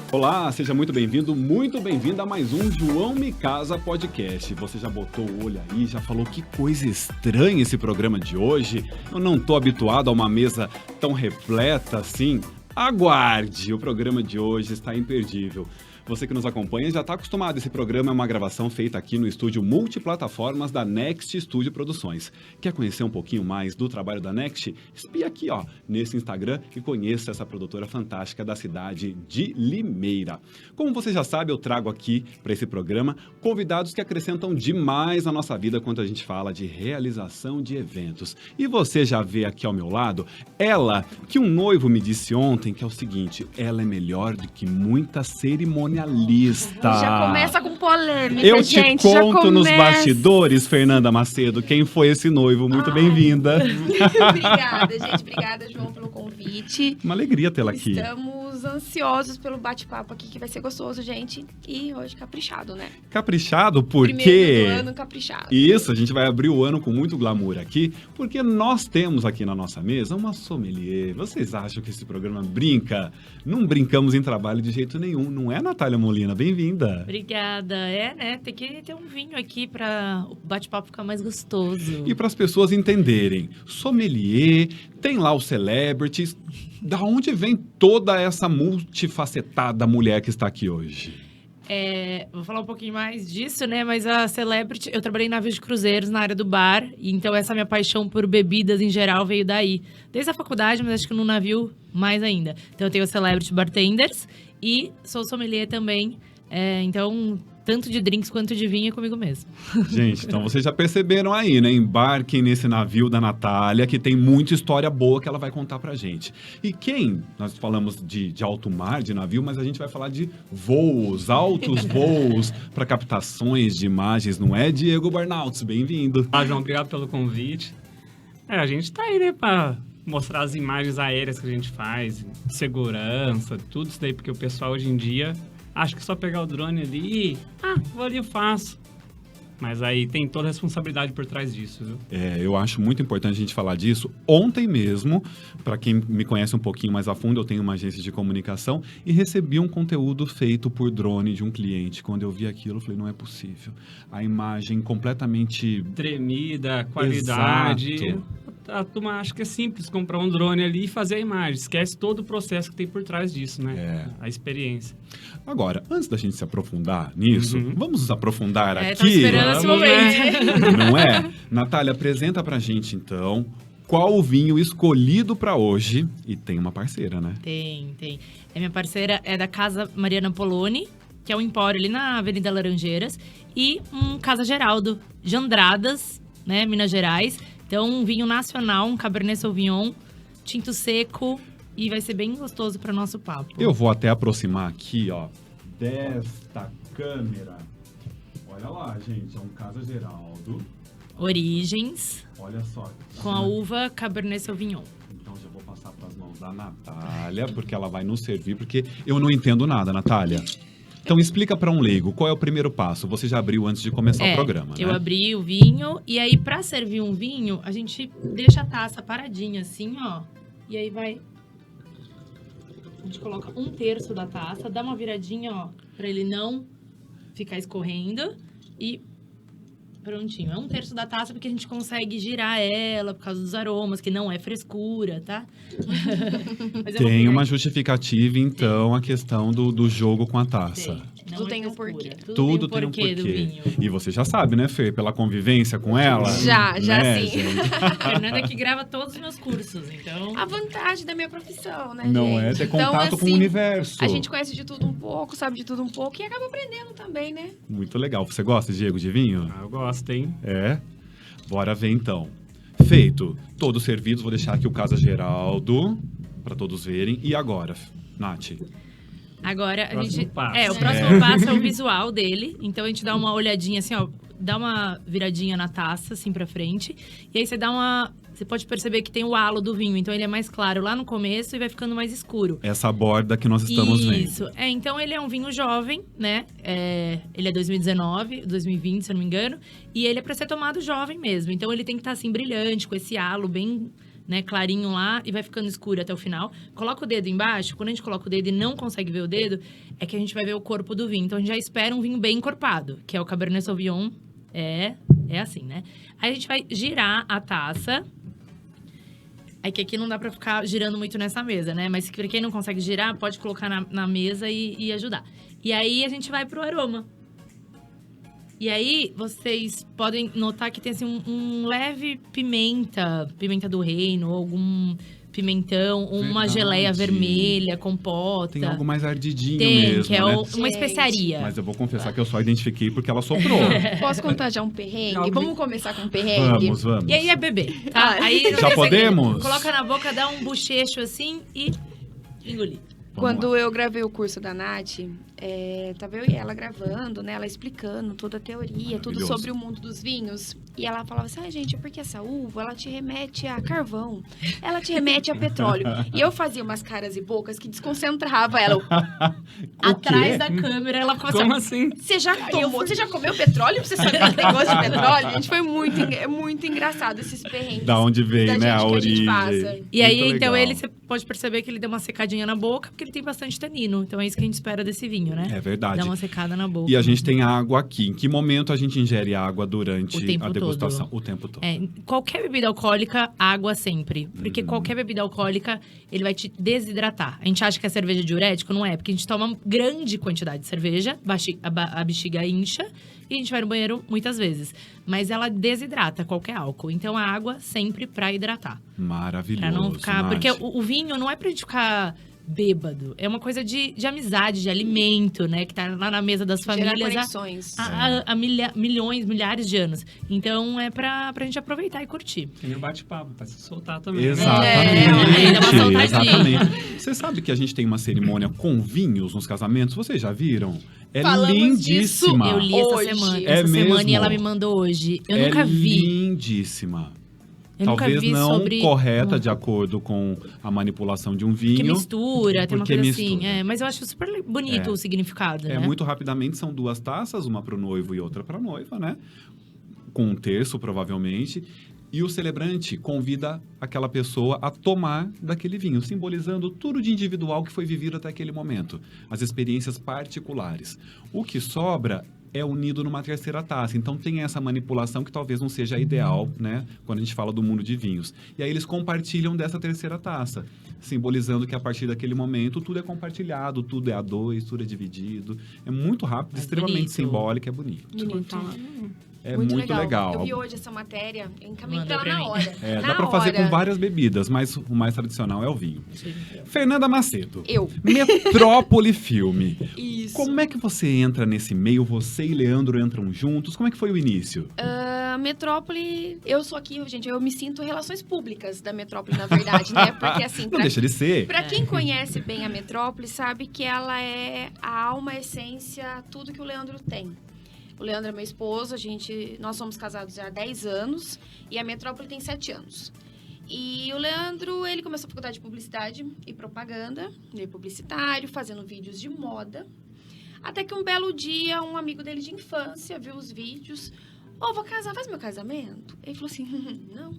Olá, seja muito bem-vindo, muito bem-vinda a mais um João Me Casa Podcast. Você já botou o olho aí, já falou que coisa estranha esse programa de hoje? Eu não tô habituado a uma mesa tão repleta assim. Aguarde, o programa de hoje está imperdível. Você que nos acompanha já está acostumado. Esse programa é uma gravação feita aqui no estúdio multiplataformas da Next Studio Produções. Quer conhecer um pouquinho mais do trabalho da Next? Espia aqui, nesse Instagram e conheça essa produtora fantástica da cidade de Limeira. Como você já sabe, eu trago aqui para esse programa convidados que acrescentam demais na nossa vida quando a gente fala de realização de eventos. E você já vê aqui ao meu lado ela que um noivo me disse ontem, que é o seguinte: ela é melhor do que muita cerimônia. Já começa com polêmica, Eu gente. te conto nos bastidores, Fernanda Macedo, quem foi esse noivo. Muito bem-vinda. Obrigada, gente. Obrigada, João, pelo convite. Uma alegria tê-la aqui. Estamos ansiosos pelo bate-papo aqui, que vai ser gostoso, gente. E hoje caprichado, né? Caprichado porque... Primeiro do ano, caprichado. Isso, a gente vai abrir o ano com muito glamour aqui, porque nós temos aqui na nossa mesa uma sommelier. Vocês acham que esse programa brinca? Não brincamos em trabalho de jeito nenhum, não é, Natália Molina? Bem-vinda. Obrigada. Né? Tem que ter um vinho aqui para o bate-papo ficar mais gostoso. E para as pessoas entenderem, sommelier, tem lá os celebrities. Da onde vem toda essa multifacetada mulher que está aqui hoje? Vou falar um pouquinho mais disso, né? Mas a Celebrity, eu trabalhei em navios de cruzeiros na área do bar, então essa minha paixão por bebidas em geral veio daí. Desde a faculdade, mas acho que no navio mais ainda. Então eu tenho a Celebrity Bartenders e sou sommelier também. Então, tanto de drinks quanto de vinho é comigo mesmo. Gente, então vocês já perceberam aí, né? Embarquem nesse navio da Natália, que tem muita história boa que ela vai contar pra gente. E nós falamos de alto mar, de navio, mas a gente vai falar de voos, altos voos, para captações de imagens, não é, Diego Barnauts? Bem-vindo. João, obrigado pelo convite. A gente tá aí, né, pra mostrar as imagens aéreas que a gente faz, segurança, tudo isso daí, porque o pessoal hoje em dia acha que só pegar o drone ali e, vou ali, eu faço. Mas aí tem toda a responsabilidade por trás disso, viu? Eu acho muito importante a gente falar disso. Ontem mesmo, para quem me conhece um pouquinho mais a fundo, eu tenho uma agência de comunicação e recebi um conteúdo feito por drone de um cliente. Quando eu vi aquilo, eu falei, não é possível. A imagem completamente... tremida, qualidade. Exato. A turma acha que é simples comprar um drone ali e fazer a imagem. Esquece todo o processo que tem por trás disso, né? A experiência. Agora, antes da gente se aprofundar nisso, vamos nos aprofundar aqui. Tô esperando esse momento. Não é? Natália, apresenta pra gente, então, qual o vinho escolhido pra hoje. E tem uma parceira, né? Tem. Minha parceira é da Casa Mariana Poloni, que é um empório ali na Avenida Laranjeiras. E um Casa Geraldo, de Andradas, né? Minas Gerais. Então, um vinho nacional, um Cabernet Sauvignon, tinto seco, e vai ser bem gostoso para o nosso papo. Eu vou até aproximar aqui, desta câmera. Olha lá, gente, é um Casa Geraldo. Origens. Olha só. Com a uva Cabernet Sauvignon. Então, já vou passar para as mãos da Natália, porque ela vai nos servir, porque eu não entendo nada, Natália. Então, explica para um leigo, qual é o primeiro passo? Você já abriu antes de começar o programa, né? Eu abri o vinho, e aí, para servir um vinho, a gente deixa a taça paradinha, assim, e aí vai... A gente coloca 1/3 da taça, dá uma viradinha, para ele não ficar escorrendo, e prontinho. É 1/3 da taça, porque a gente consegue girar ela por causa dos aromas, que não é frescura, tá? Mas tem uma justificativa, então, a questão do jogo com a taça. Tudo tem um porquê. Tudo tem um porquê do vinho. E você já sabe, né, Fê? Pela convivência com ela. Já né, sim. Fernanda que grava todos os meus cursos, então... A vantagem da minha profissão, né, não gente? É ter contato então, com o universo. A gente conhece de tudo um pouco, sabe de tudo um pouco e acaba aprendendo também, né? Muito legal. Você gosta, Diego, de vinho? Eu gosto, hein? Bora ver, então. Feito. Todos servidos. Vou deixar aqui o Casa Geraldo para todos verem. E agora, Nath? Agora, a gente... passo. O próximo passo é o visual dele. Então, a gente dá uma olhadinha assim, dá uma viradinha na taça, assim, pra frente. E aí, você dá uma... Você pode perceber que tem o halo do vinho. Então, ele é mais claro lá no começo e vai ficando mais escuro. Essa borda que nós estamos vendo. Isso. Então, ele é um vinho jovem, né? Ele é 2019, 2020, se eu não me engano. E ele é pra ser tomado jovem mesmo. Então, ele tem que estar, assim, brilhante, com esse halo bem né, clarinho lá e vai ficando escuro até o final. Coloca o dedo embaixo. Quando a gente coloca o dedo e não consegue ver o dedo, é que a gente vai ver o corpo do vinho. Então, a gente já espera um vinho bem encorpado, que é o Cabernet Sauvignon. É assim, né? Aí a gente vai girar a taça. É que aqui não dá pra ficar girando muito nessa mesa, né? Mas pra quem não consegue girar, pode colocar na mesa e ajudar. E aí, a gente vai pro aroma. E aí, vocês podem notar que tem, assim, um leve pimenta do reino, ou algum pimentão, ou uma Verdade. geleia vermelha, compota. Tem algo mais ardidinho Tem, mesmo, que é né? uma especiaria. Mas eu vou confessar que eu só identifiquei porque ela soprou. Posso contar já um perrengue? Algo- Vamos começar com um perrengue? Vamos. E aí é beber, tá? Ah, Aí não já tem segredo. podemos? Coloca na boca, dá um bochecho assim e engolir. Vamos Quando lá. eu gravei o curso da Nath, tava eu e ela gravando, né? Ela explicando toda a teoria, tudo Maravilhoso. sobre o mundo dos vinhos. E ela falava assim, gente, é porque essa uva, ela te remete a carvão. Ela te remete a petróleo. E eu fazia umas caras e bocas que desconcentrava ela. Atrás da câmera, ela começa Como assim? Você já comeu petróleo pra você saber que tem gosto de petróleo? Gente, foi muito engraçado esses perrengues. Da onde veio, da né, gente a que a gente origem. passa. E aí, Muito então, legal. você pode perceber que ele deu uma secadinha na boca, porque ele tem bastante tanino. Então, é isso que a gente espera desse vinho, né? É verdade. Dá uma secada na boca. E a gente tem água aqui. Em que momento a gente ingere água durante O tempo a degustação? todo. O tempo todo. Qualquer bebida alcoólica, água sempre. Porque Uhum. qualquer bebida alcoólica, ele vai te desidratar. A gente acha que a cerveja é diurético, não é. Porque a gente toma grande quantidade de cerveja, a bexiga incha, e a gente vai no banheiro muitas vezes. Mas ela desidrata qualquer álcool. Então, a água sempre pra hidratar. Maravilhoso. Pra não ficar... Nath. Porque o vinho não é pra gente ficar bêbado. É uma coisa de amizade, de alimento, né? Que tá lá na mesa das Gerar famílias conexões. há milhares de anos. Então, é pra gente aproveitar e curtir. Tem o bate-papo, pra se soltar também. né? Exatamente. dá uma soltadinha. Exatamente. Você sabe que a gente tem uma cerimônia com vinhos nos casamentos? Vocês já viram? É Falamos lindíssima. Eu li essa Hoje. semana. É Essa semana mesmo? e ela me mandou hoje. Eu É nunca vi. lindíssima. Eu Talvez nunca vi não sobre... correta de acordo com a manipulação de um Que vinho. mistura, tem uma Porque coisa assim. mistura. Mas eu acho super bonito É. o significado, É né? muito rapidamente, são 2 taças, uma para o noivo e outra para a noiva, né? Com 1/3, provavelmente. E o celebrante convida aquela pessoa a tomar daquele vinho, simbolizando tudo de individual que foi vivido até aquele momento. As experiências particulares. O que sobra é unido numa 3ª taça. Então tem essa manipulação que talvez não seja a ideal, né? Quando a gente fala do mundo de vinhos. E aí eles compartilham dessa 3ª taça, simbolizando que a partir daquele momento tudo é compartilhado, tudo é a 2, tudo é dividido. É muito rápido, É extremamente bonito. simbólico, é bonito. Bonito. É muito legal. Eu vi hoje essa matéria, eu encaminhei Manda pra pra ela na mim. hora. É, Na dá pra fazer hora. com várias bebidas, mas o mais tradicional é o vinho. Sim. Fernanda Macedo, Eu. Metrópole Filme. Isso. Como é que você entra nesse meio? Você e Leandro entram juntos? Como é que foi o início? A Metrópole, eu sou aqui, gente, eu me sinto relações públicas da Metrópole, na verdade, né? Porque assim, Não pra, deixa de ser. pra quem conhece bem a Metrópole, sabe que ela é a alma, a essência, tudo que o Leandro tem. O Leandro é meu esposo, nós somos casados há 10 anos e a Metrópole tem 7 anos. E o Leandro, ele começou a faculdade de publicidade e propaganda, ele é publicitário, fazendo vídeos de moda. Até que um belo dia, um amigo dele de infância viu os vídeos. Vou casar, faz meu casamento? Ele falou assim, não.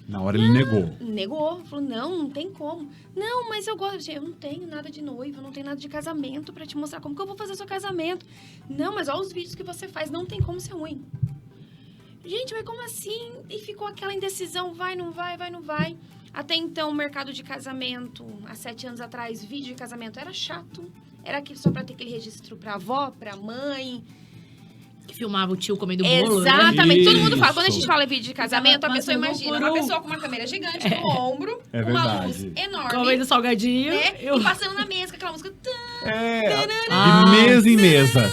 Na hora ele negou. Negou, falou, não tem como. Não, mas eu gosto, eu não tenho nada de noivo, não tenho nada de casamento pra te mostrar como que eu vou fazer seu casamento. Não, mas olha os vídeos que você faz, não tem como ser ruim. Gente, mas como assim? E ficou aquela indecisão, vai, não vai, vai, não vai. Até então, o mercado de casamento, há 7 anos atrás, vídeo de casamento era chato. Era aquele só pra ter aquele registro pra avó, pra mãe. Que filmava o tio comendo bolo, né? Exatamente. Todo mundo fala. Isso. Quando a gente fala vídeo de casamento, a pessoa Passando imagina por uma um- pessoa com uma câmera gigante no ombro, É uma verdade. luz enorme, Comendo salgadinho. né? Eu... E passando na mesa com aquela música. É, Ah, de mesa em mesa.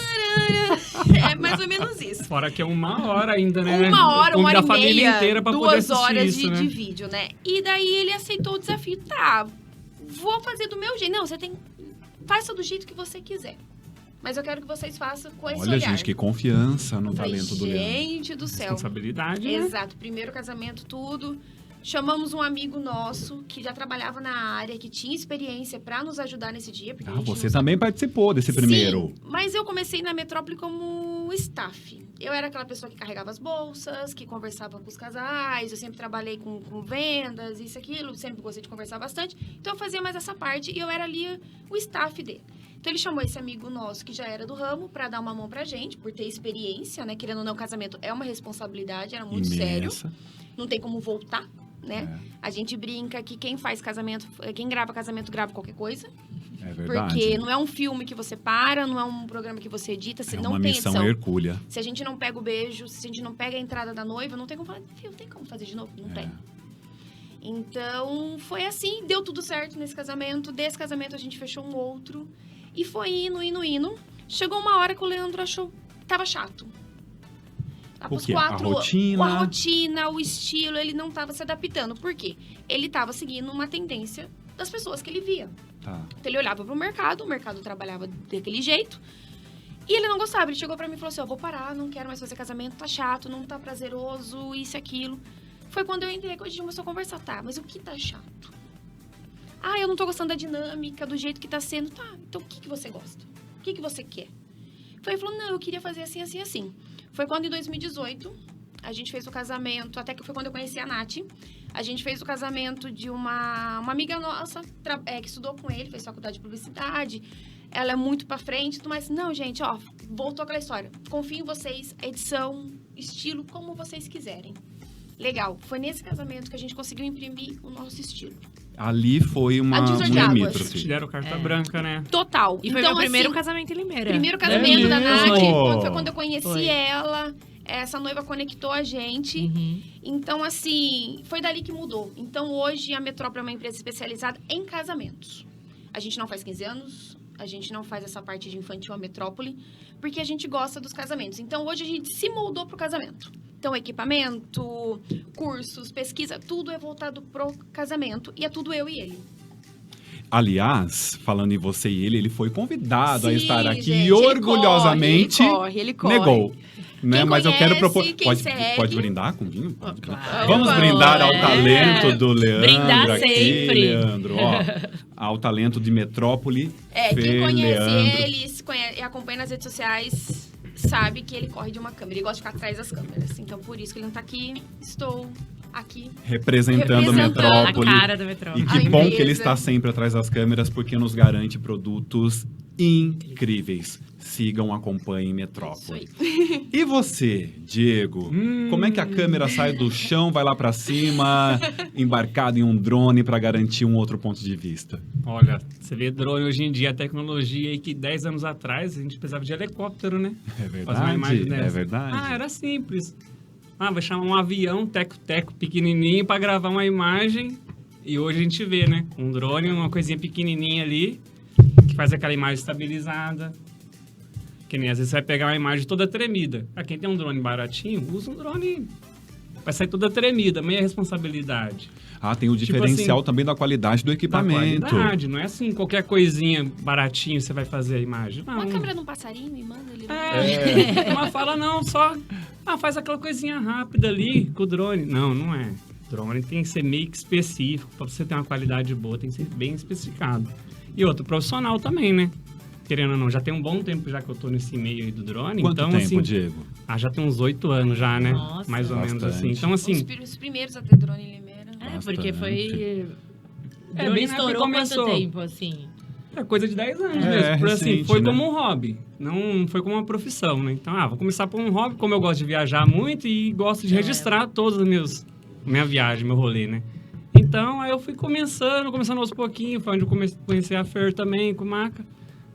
É mais ou menos isso. Fora que é 1 hora ainda, né? 1 hora, 1 hora A e família meia, inteira pra poder 2 assistir horas isso, né? de vídeo, né? E daí ele aceitou o desafio. Tá, vou fazer do meu jeito. Não, faça do jeito que você quiser. Mas eu quero que vocês façam com esse Olha, olhar. gente, que confiança no Falei, talento do Leandro. gente do céu. Responsabilidade, né? Exato, primeiro casamento, tudo. Chamamos um amigo nosso que já trabalhava na área, que tinha experiência pra nos ajudar nesse dia. Porque a Ah, gente você não também participou desse primeiro. Sim, mas eu comecei na Metrópole como staff. Eu era aquela pessoa que carregava as bolsas, que conversava com os casais, eu sempre trabalhei com vendas, isso, aquilo, sempre gostei de conversar bastante. Então, eu fazia mais essa parte e eu era ali o staff dele. Então, ele chamou esse amigo nosso, que já era do ramo, para dar uma mão pra gente, por ter experiência, né? Querendo ou não, o casamento é uma responsabilidade, era muito sério. Não tem como voltar, né? A gente brinca que quem faz casamento, quem grava casamento, grava qualquer coisa. É verdade. Porque não é um filme que você para, não é um programa que você edita, se não uma tem missão edição. hercúlea. Se a gente não pega o beijo, se a gente não pega a entrada da noiva, não tem como fazer, tem como fazer de novo? Não tem. Então, foi assim, deu tudo certo nesse casamento. Desse casamento, a gente fechou um outro. E foi indo. Chegou uma hora que o Leandro achou que tava chato. O quê? A rotina? A rotina, o estilo, ele não tava se adaptando. Por quê? Ele tava seguindo uma tendência das pessoas que ele via. Tá. Então, ele olhava pro mercado, o mercado trabalhava daquele jeito. E ele não gostava. Ele chegou pra mim e falou assim, vou parar, não quero mais fazer casamento, tá chato, não tá prazeroso, isso e aquilo. Foi quando eu entrei que a gente começou a conversar. Tá, mas o que tá chato? Eu não tô gostando da dinâmica, do jeito que tá sendo. Tá, então o que você gosta? O que você quer? Ele falou, não, eu queria fazer assim, assim, assim. Foi quando, em 2018, a gente fez o casamento, até que foi quando eu conheci a Nath. A gente fez o casamento de uma amiga nossa, que estudou com ele, fez faculdade de publicidade. Ela é muito pra frente, mas não, gente, voltou aquela história. Confio em vocês, edição, estilo, como vocês quiserem. Legal. Foi nesse casamento que a gente conseguiu imprimir o nosso estilo. Ali foi um limítrofe. Te deram carta branca, né? Total. E foi então, meu primeiro assim, casamento em Limeira. Primeiro casamento da Nath. mesmo? Foi quando eu conheci ela. Essa noiva conectou a gente. Então, assim, foi dali que mudou. Então, hoje, a Metrópole é uma empresa especializada em casamentos. A gente não faz 15 anos, a gente não faz essa parte de infantil, a Metrópole, porque a gente gosta dos casamentos. Então, hoje, a gente se moldou pro casamento. Então, equipamento, cursos, pesquisa, tudo é voltado pro casamento. E é tudo eu e ele. Aliás, falando em você e ele foi convidado a Sim, estar aqui gente, e orgulhosamente ele corre. negou. Né? Mas eu quero propor. quem segue. Pode brindar com vinho? Pode brindar. Claro. Vamos brindar ao talento do Leandro. Brindar aqui, sempre. Leandro, ao talento de Metrópole. Quem conhece Leandro. ele e acompanha nas redes sociais sabe que ele corre de uma câmera. Ele gosta de ficar atrás das câmeras. Então, por isso que ele não tá aqui. Estou aqui. Representando a Metrópole. A cara da Metrópole. E que A bom empresa. que ele está sempre atrás das câmeras, porque nos garante produtos incríveis. Sigam, acompanhem Metrópole. Isso aí. E você, Diego? Como é que a câmera sai do chão, vai lá pra cima, embarcado em um drone para garantir um outro ponto de vista? Olha, você vê drone hoje em dia, a tecnologia aí que 10 anos atrás a gente precisava de helicóptero, né? É Fazer uma imagem verdade, dessa. é verdade. Era simples. Vai chamar um avião, teco-teco, pequenininho para gravar uma imagem. E hoje a gente vê, né? Um drone, uma coisinha pequenininha ali, que faz aquela imagem estabilizada. Que nem às vezes você vai pegar uma imagem toda tremida. Quem tem um drone baratinho, usa um drone. Vai sair toda tremida, meia responsabilidade. Tem o diferencial também da qualidade do equipamento. Da qualidade, não é assim, qualquer coisinha baratinho você vai fazer a imagem. Não. Uma câmera num passarinho e manda ele. Uma fala, não, só faz aquela coisinha rápida ali com o drone. Não é. Drone tem que ser meio que específico. Para você ter uma qualidade boa, tem que ser bem especificado. E outro, profissional também, né? Querendo ou não, já tem um bom tempo já que eu tô nesse meio aí do drone. Quanto então, tempo, assim, Diego? já tem uns 8 anos já, né? Nossa, mais ou menos bastante. assim. Então, assim... Os primeiros a ter drone em Limeira. Porque foi... É, Drone bem na época estourou começou. quanto tempo, assim? É coisa de 10 anos mesmo. Por assim, recente, foi né? como um hobby, não foi como uma profissão, né? Então, vou começar por um hobby, como eu gosto de viajar muito e gosto de registrar todas as minha viagem, meu rolê, né? Então, aí eu fui começando aos pouquinhos, foi onde eu conheci a Fer também, com maca.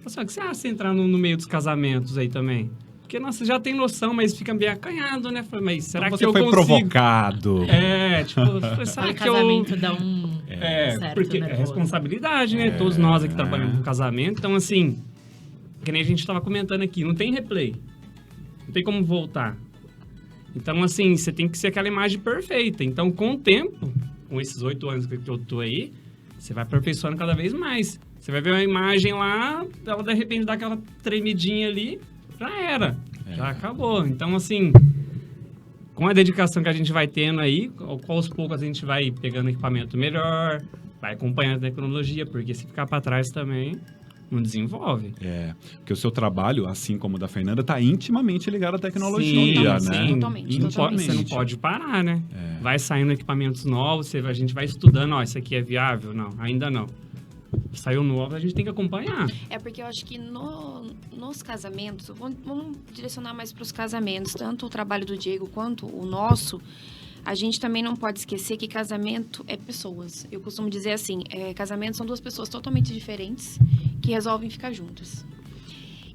Falei, o que você acha de entrar no meio dos casamentos aí também? Porque, nossa, você já tem noção, mas fica meio acanhado, né? Falei, mas será Então que eu você foi consigo? provocado. Será O que eu... casamento dá um certo porque é nervoso. responsabilidade, né? Todos nós aqui trabalhamos com casamento. Então, assim, que nem a gente estava comentando aqui, não tem replay. Não tem como voltar. Então, assim, você tem que ser aquela imagem perfeita. Então, com o tempo, com esses 8 anos que eu tô aí, você vai aperfeiçoando cada vez mais. Você vai ver uma imagem lá, ela de repente dá aquela tremidinha ali, já era. Já acabou. Então, assim, com a dedicação que a gente vai tendo aí, aos poucos a gente vai pegando equipamento melhor, vai acompanhando a tecnologia, porque se ficar para trás também, não desenvolve. Porque o seu trabalho, assim como o da Fernanda, está intimamente ligado à tecnologia, Sim, né? sim. Totalmente, E não pode- totalmente. você não pode parar, né? Vai saindo equipamentos novos, a gente vai estudando, ó, isso aqui é viável? Não, ainda não. Saiu novo, a gente tem que acompanhar. É porque eu acho que nos casamentos, vamos direcionar mais para os casamentos, tanto o trabalho do Diego quanto o nosso, a gente também não pode esquecer que casamento é pessoas. Eu costumo dizer assim, casamento são duas pessoas totalmente diferentes que resolvem ficar juntas.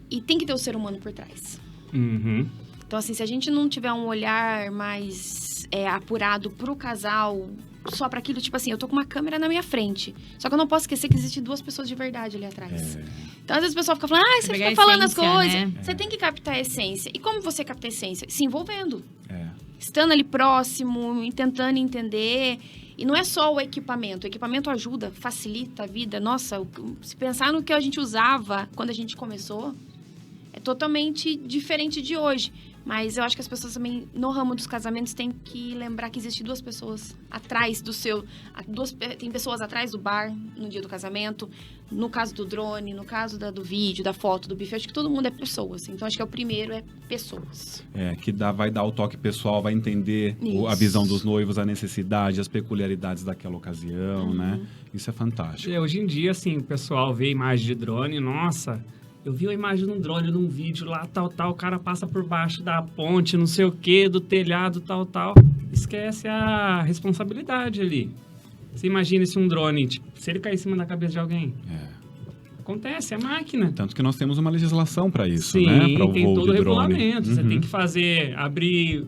E tem que ter o ser humano por trás. Uhum. Então, assim, se a gente não tiver um olhar mais apurado pro casal, só para aquilo, tipo assim, eu tô com uma câmera na minha frente. Só que eu não posso esquecer que existem duas pessoas de verdade ali atrás. Então, às vezes o pessoal fica falando, você Pegar fica a falando as essência, coisas. né? Você tem que captar a essência. E como você capta a essência? Se envolvendo. É. Estando ali próximo, tentando entender. E não é só o equipamento. O equipamento ajuda, facilita a vida. Nossa, se pensar no que a gente usava quando a gente começou, é totalmente diferente de hoje. Mas eu acho que as pessoas também, no ramo dos casamentos, têm que lembrar que existem duas pessoas atrás do seu... Tem pessoas atrás do bar no dia do casamento, no caso do drone, no caso do vídeo, da foto, do buffet. Acho que todo mundo é pessoas. Então, acho que o primeiro é pessoas. Que vai dar o toque pessoal, vai entender a Isso. visão dos noivos, a necessidade, as peculiaridades daquela ocasião, né? Isso é fantástico. Hoje em dia, assim, o pessoal vê imagem de drone, nossa, eu vi a imagem de um drone num vídeo lá, tal, o cara passa por baixo da ponte, não sei o que, do telhado, tal. Esquece a responsabilidade ali. Você imagina se um drone, tipo, se ele cair em cima da cabeça de alguém? Acontece, é máquina. Tanto que nós temos uma legislação para isso, Sim, né? Para o tem voo todo o de drone. regulamento. Você tem que fazer, abrir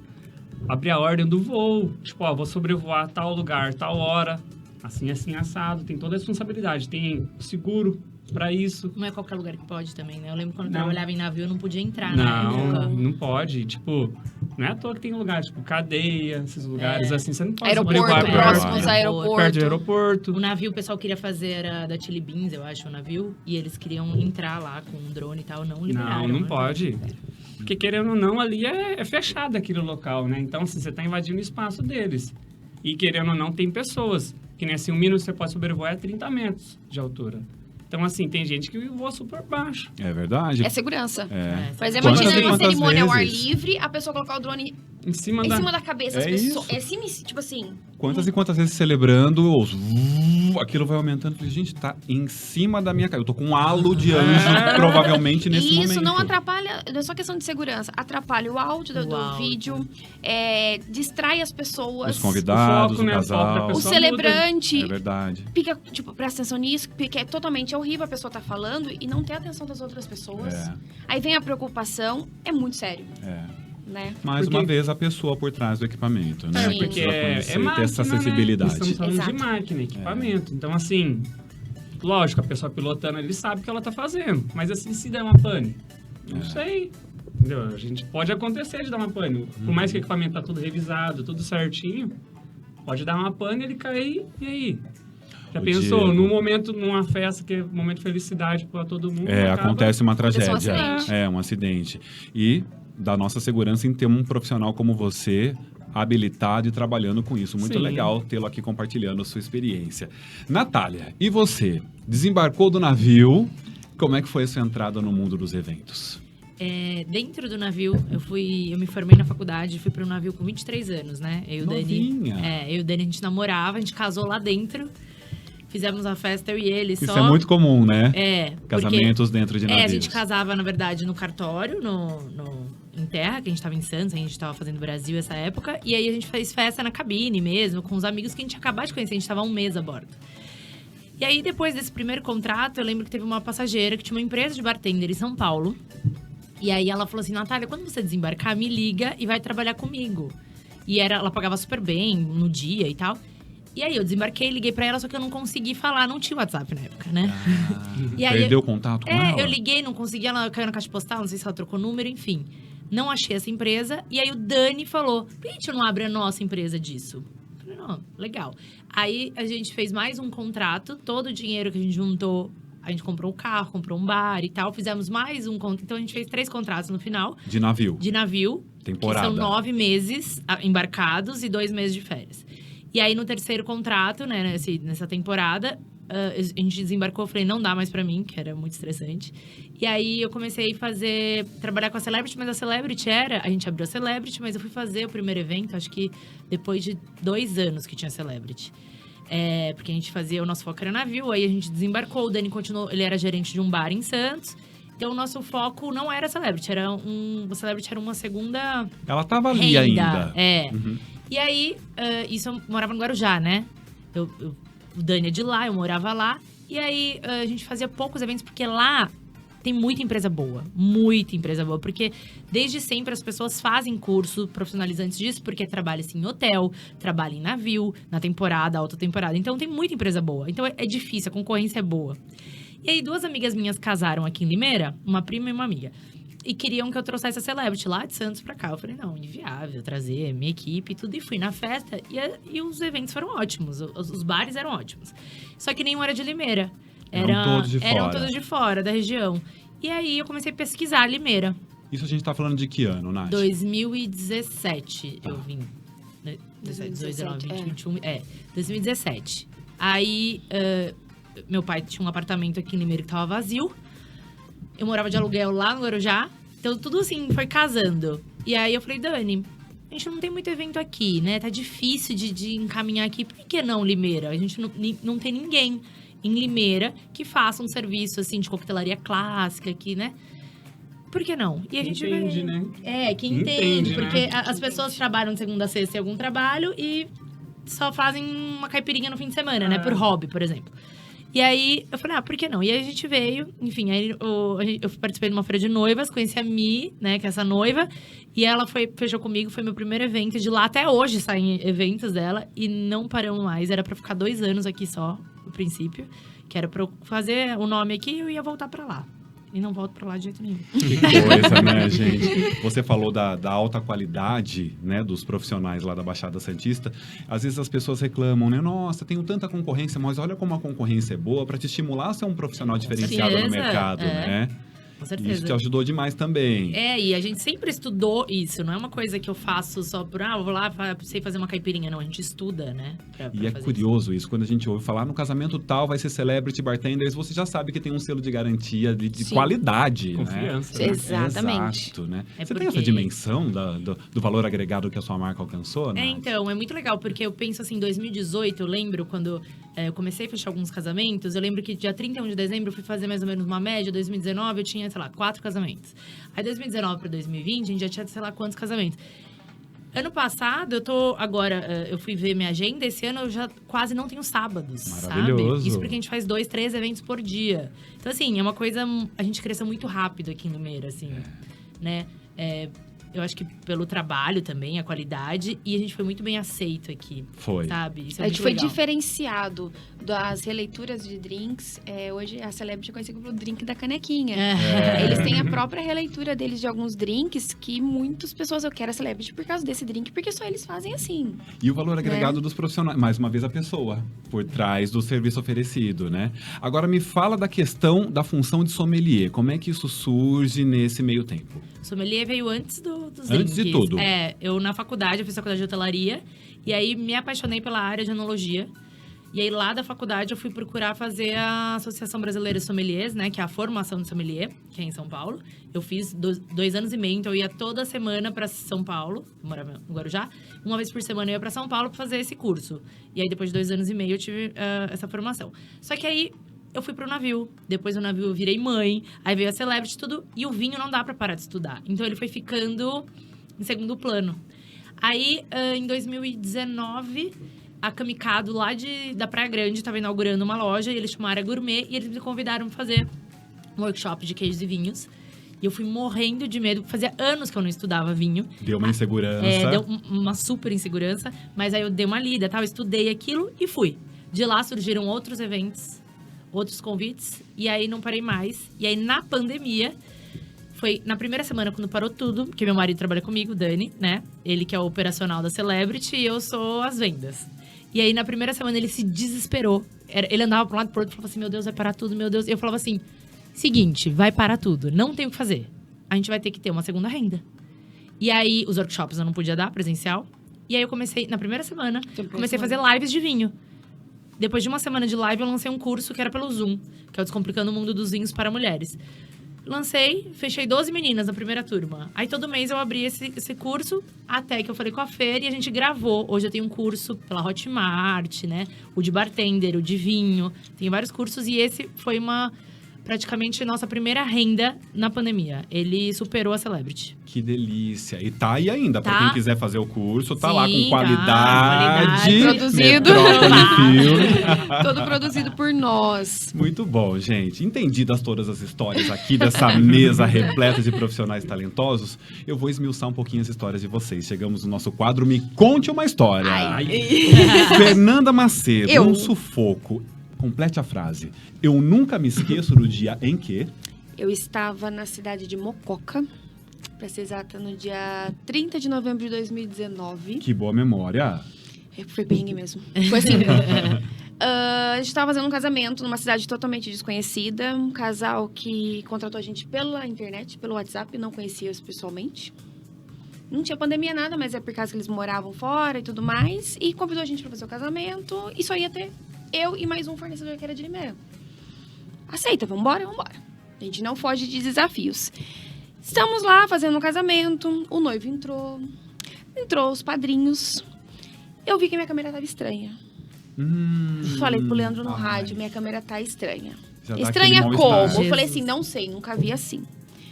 a ordem do voo. Tipo, ó, vou sobrevoar tal lugar, tal hora, assim, assado. Tem toda a responsabilidade. Tem seguro para isso. Não é qualquer lugar que pode também, né? Eu lembro quando eu Não. trabalhava em navio, eu não podia entrar na Não, época. não pode. Tipo, não é à toa que tem lugar, tipo, cadeia, esses lugares assim, você não pode Aeroporto, sobrevoar próximos perto aeroportos. de aeroporto. O navio, o pessoal queria fazer, era da Chili Beans, eu acho, o navio. E eles queriam entrar lá com um drone e tal, não liberaram. Não né? pode. Porque querendo ou não, ali é fechado aquele local, né? Então, assim, você tá invadindo o espaço deles. E querendo ou não, tem pessoas. Que nem assim, um minuto você pode sobrevoar 30 metros de altura. Então, assim, tem gente que voa super baixo. É verdade. É segurança. Por exemplo, Quantas imagina e uma quantas cerimônia ao ar vezes? livre, a pessoa colocar o drone Em cima em da... cima da cabeça das É pessoas. isso. Tipo assim, Quantas e quantas vezes celebrando, aquilo vai aumentando. Falei, gente, tá em cima da minha cara. Eu tô com um halo de anjo, provavelmente, nesse e momento. isso não atrapalha, não é só questão de segurança, atrapalha o áudio do áudio. vídeo, distrai as pessoas. Os convidados, O foco, o né? O foco da casal. O pessoa celebrante É verdade. fica, tipo, presta atenção nisso, porque é totalmente horrível a pessoa tá falando e não ter atenção das outras pessoas. Aí vem a preocupação, é muito sério, né? Mais Porque- uma vez, a pessoa por trás do equipamento, né? Sim. Porque Precisa é conhecer, máquina, ter essa né? sensibilidade. Estamos falando Exato. de máquina, equipamento. Então, assim, lógico, a pessoa pilotando, ele sabe o que ela tá fazendo. Mas, assim, se der uma pane, não sei. Entendeu? A gente pode acontecer de dar uma pane. Por mais que o equipamento tá tudo revisado, tudo certinho, pode dar uma pane, ele cair, e aí? Já O pensou? Diego. Num momento, numa festa que é um momento de felicidade pra todo mundo. acaba- Acontece uma tragédia. Aconteceu um acidente. Um acidente. E da nossa segurança em ter um profissional como você habilitado e trabalhando com isso. Muito Sim. legal tê-lo aqui compartilhando a sua experiência. Natália, e você? Desembarcou do navio. Como é que foi a sua entrada no mundo dos eventos? Dentro do navio, eu me formei na faculdade, fui para um navio com 23 anos, né? Eu e o Dani. Novinha. Eu e o Dani, a gente namorava, a gente casou lá dentro. Fizemos a festa, eu e ele Isso só. é muito comum, né? Porque- Casamentos dentro de navios. a gente casava, na verdade, no cartório, em terra, que a gente tava em Santos, a gente tava fazendo Brasil essa época. E aí a gente fez festa na cabine mesmo, com os amigos que a gente acabou de conhecer, a gente tava há um mês a bordo. E aí, depois desse primeiro contrato, eu lembro que teve uma passageira que tinha uma empresa de bartender em São Paulo. E aí ela falou assim, Natália, quando você desembarcar, me liga e vai trabalhar comigo. E ela pagava super bem no dia e tal. E aí eu desembarquei, liguei pra ela, só que eu não consegui falar, não tinha WhatsApp na época, né? E aí, Perdeu o contato com ela? eu liguei, não consegui, ela caiu na caixa postal, não sei se ela trocou número, enfim. Não achei essa empresa. E aí o Dani falou, por que a gente não abre a nossa empresa disso? Eu falei, não, legal. Aí a gente fez mais um contrato, todo o dinheiro que a gente juntou, a gente comprou um carro, comprou um bar e tal. Fizemos mais um contrato, então a gente fez 3 contratos no final, De navio. de navio. Temporada. Que são 9 meses embarcados e 2 meses de férias. E aí, no terceiro contrato, né, nessa temporada, a gente desembarcou, eu falei, não dá mais pra mim, que era muito estressante. E aí eu comecei a trabalhar com a Celebrity, mas a Celebrity a gente abriu a Celebrity, mas eu fui fazer o primeiro evento, acho que depois de 2 anos que tinha Celebrity. Porque a gente fazia, o nosso foco era navio, aí a gente desembarcou, o Dani continuou, ele era gerente de um bar em Santos. Então, o nosso foco não era Celebrity, o Celebrity era uma segunda Ela tava ali renda. ainda. Uhum. E aí, isso eu morava no Guarujá, né? O Dani é de lá, eu morava lá. E aí, a gente fazia poucos eventos, porque lá tem muita empresa boa. Muita empresa boa. Porque desde sempre as pessoas fazem curso profissionalizantes disso, porque trabalha assim, em hotel, trabalha em navio, na temporada, alta temporada. Então, tem muita empresa boa. Então, é difícil, a concorrência é boa. E aí, 2 amigas minhas casaram aqui em Limeira, uma prima e uma amiga. E queriam que eu trouxesse a Celebrity lá de Santos pra cá. Eu falei, não, inviável trazer minha equipe e tudo. E fui na festa e os eventos foram ótimos. Os bares eram ótimos. Só que nenhum era de Limeira. Eram todos de fora. Eram todos de fora, da região. E aí, eu comecei a pesquisar Limeira. Isso a gente tá falando de que ano, Nath? 2017 eu vim. 17, 18, 19, 20, 21... 2017. Aí... meu pai tinha um apartamento aqui em Limeira que tava vazio. Eu morava de aluguel lá no Guarujá. Então, tudo assim, foi casando. E aí, eu falei, Dani, a gente não tem muito evento aqui, né? Tá difícil de encaminhar aqui. Por que não Limeira? A gente não tem ninguém em Limeira que faça um serviço, assim, de coquetelaria clássica aqui, né? Por que não? E a gente entende, né? Que entende. Porque né? as pessoas trabalham de segunda a sexta em algum trabalho e só fazem uma caipirinha no fim de semana, né? Por hobby, por exemplo. E aí, eu falei, por que não? E aí, a gente veio, enfim, aí eu participei de uma feira de noivas, conheci a Mi, né, que é essa noiva, e ela fechou comigo, foi meu primeiro evento, de lá até hoje saem eventos dela, e não paramos mais, era pra ficar 2 anos aqui só, no princípio, que era pra eu fazer o nome aqui e eu ia voltar pra lá. E não volto pra lá de jeito nenhum. Que coisa, né, gente? Você falou da alta qualidade, né, dos profissionais lá da Baixada Santista. Às vezes as pessoas reclamam, né? Nossa, tenho tanta concorrência, mas olha como a concorrência é boa para te estimular a ser um profissional diferenciado no mercado, né? Com certeza. Isso te ajudou demais também. E a gente sempre estudou isso. Não é uma coisa que eu faço só por, eu vou lá, sei fazer uma caipirinha. Não, a gente estuda, né? Pra e é curioso isso. Quando a gente ouve falar, no casamento tal, vai ser Celebrity Bartenders, você já sabe que tem um selo de garantia de qualidade, confiança, né? Exatamente. Exato, né? Você tem essa dimensão do valor agregado que a sua marca alcançou, né? Então, é muito legal, porque eu penso assim, em 2018, eu lembro quando eu comecei a fechar alguns casamentos, eu lembro que dia 31 de dezembro eu fui fazer mais ou menos uma média, 2019 eu tinha, sei lá, 4 casamentos. Aí 2019 para 2020 a gente já tinha, sei lá, quantos casamentos. Ano passado, eu fui ver minha agenda, esse ano eu já quase não tenho sábados, sabe? Isso porque a gente faz 2, 3 eventos por dia. Então, assim, é uma coisa, a gente cresceu muito rápido aqui em Limeira, assim, né? Eu acho que pelo trabalho também, a qualidade. E a gente foi muito bem aceito aqui. Foi. Sabe? Isso é a gente muito foi legal. diferenciado das releituras de drinks. Hoje, a Celebrity é conhecida pelo drink da canequinha. Eles têm a própria releitura deles de alguns drinks que muitas pessoas, eu quero a Celebrity por causa desse drink, porque só eles fazem assim. E o valor agregado dos profissionais. Mais uma vez, a pessoa por trás do serviço oferecido, né? Agora, me fala da questão da função de sommelier. Como é que isso surge nesse meio tempo? Sommelier veio antes dos drinks. Antes de tudo. Eu na faculdade, eu fiz faculdade de hotelaria. E aí, me apaixonei pela área de enologia. E aí, lá da faculdade, eu fui procurar fazer a Associação Brasileira de Sommeliers, né? Que é a formação de sommelier, que é em São Paulo. Eu fiz 2 anos e meio, então eu ia toda semana para São Paulo. Eu morava no Guarujá. Uma vez por semana eu ia para São Paulo para fazer esse curso. E aí, depois de 2 anos e meio, eu tive essa formação. Só que aí, eu fui pro navio. Depois do navio, eu virei mãe. Aí veio a Celebrity, tudo. E o vinho não dá para parar de estudar. Então, ele foi ficando em segundo plano. Aí, em 2019... a Kamikado, lá da Praia Grande, estava inaugurando uma loja, e eles tinham uma área gourmet, e eles me convidaram para fazer um workshop de queijos e vinhos. E eu fui morrendo de medo, fazia anos que eu não estudava vinho. Deu uma insegurança. Deu uma super insegurança, mas aí eu dei uma lida, tal, estudei aquilo e fui. De lá surgiram outros eventos, outros convites, e aí não parei mais. E aí, na pandemia, foi na primeira semana, quando parou tudo, porque meu marido trabalha comigo, o Dani, né? Ele que é o operacional da Celebrity, e eu sou as vendas. E aí, na primeira semana, ele se desesperou. Ele andava para um lado e pro outro e falava assim, meu Deus, vai parar tudo, meu Deus. E eu falava assim, seguinte, vai parar tudo, não tem o que fazer. A gente vai ter que ter uma segunda renda. E aí, os workshops eu não podia dar, presencial. E aí, eu comecei, na primeira semana, comecei a fazer lives de vinho. depois de uma semana de live, eu lancei um curso que era pelo Zoom, que é o Descomplicando o Mundo dos Vinhos para Mulheres. Lancei, fechei 12 meninas na primeira turma. Aí todo mês eu abri esse curso, até que eu falei com a Fer e a gente gravou. Hoje eu tenho um curso pela Hotmart, né? O de bartender, o de vinho. Tem vários cursos e esse foi praticamente nossa primeira renda na pandemia. Ele superou a Celebrity. Que delícia. E tá aí ainda, pra Tá. quem quiser fazer o curso, tá Sim, lá com tá, qualidade. Produzido. Metrópole Filme. Todo produzido por nós. Muito bom, gente. Entendidas todas as histórias aqui dessa mesa repleta de profissionais talentosos, eu vou esmiuçar um pouquinho as histórias de vocês. Chegamos no nosso quadro Me Conte Uma História. Fernanda Macedo, Eu. um sufoco. Complete a frase. Eu nunca me esqueço do dia em que... Eu estava na cidade de Mococa, pra ser exata, no dia 30 de novembro de 2019. Que boa memória. Foi perrengue mesmo. Foi assim. A gente estava fazendo um casamento numa cidade totalmente desconhecida. Um casal que contratou a gente pela internet, pelo WhatsApp, não conhecia-os pessoalmente. Não tinha pandemia nada, mas é por causa que eles moravam fora e tudo mais. E convidou a gente para fazer o casamento. E só ia ter eu e mais um fornecedor que era de Limeira. Aceita, vambora. A gente não foge de desafios. Estamos lá fazendo o casamento. O noivo entrou os padrinhos. Eu vi que minha câmera estava estranha. Falei pro Leandro no rádio, minha câmera tá estranha. Já dá Estranha aquele como? mal-estar. Eu falei assim, não sei, nunca vi assim.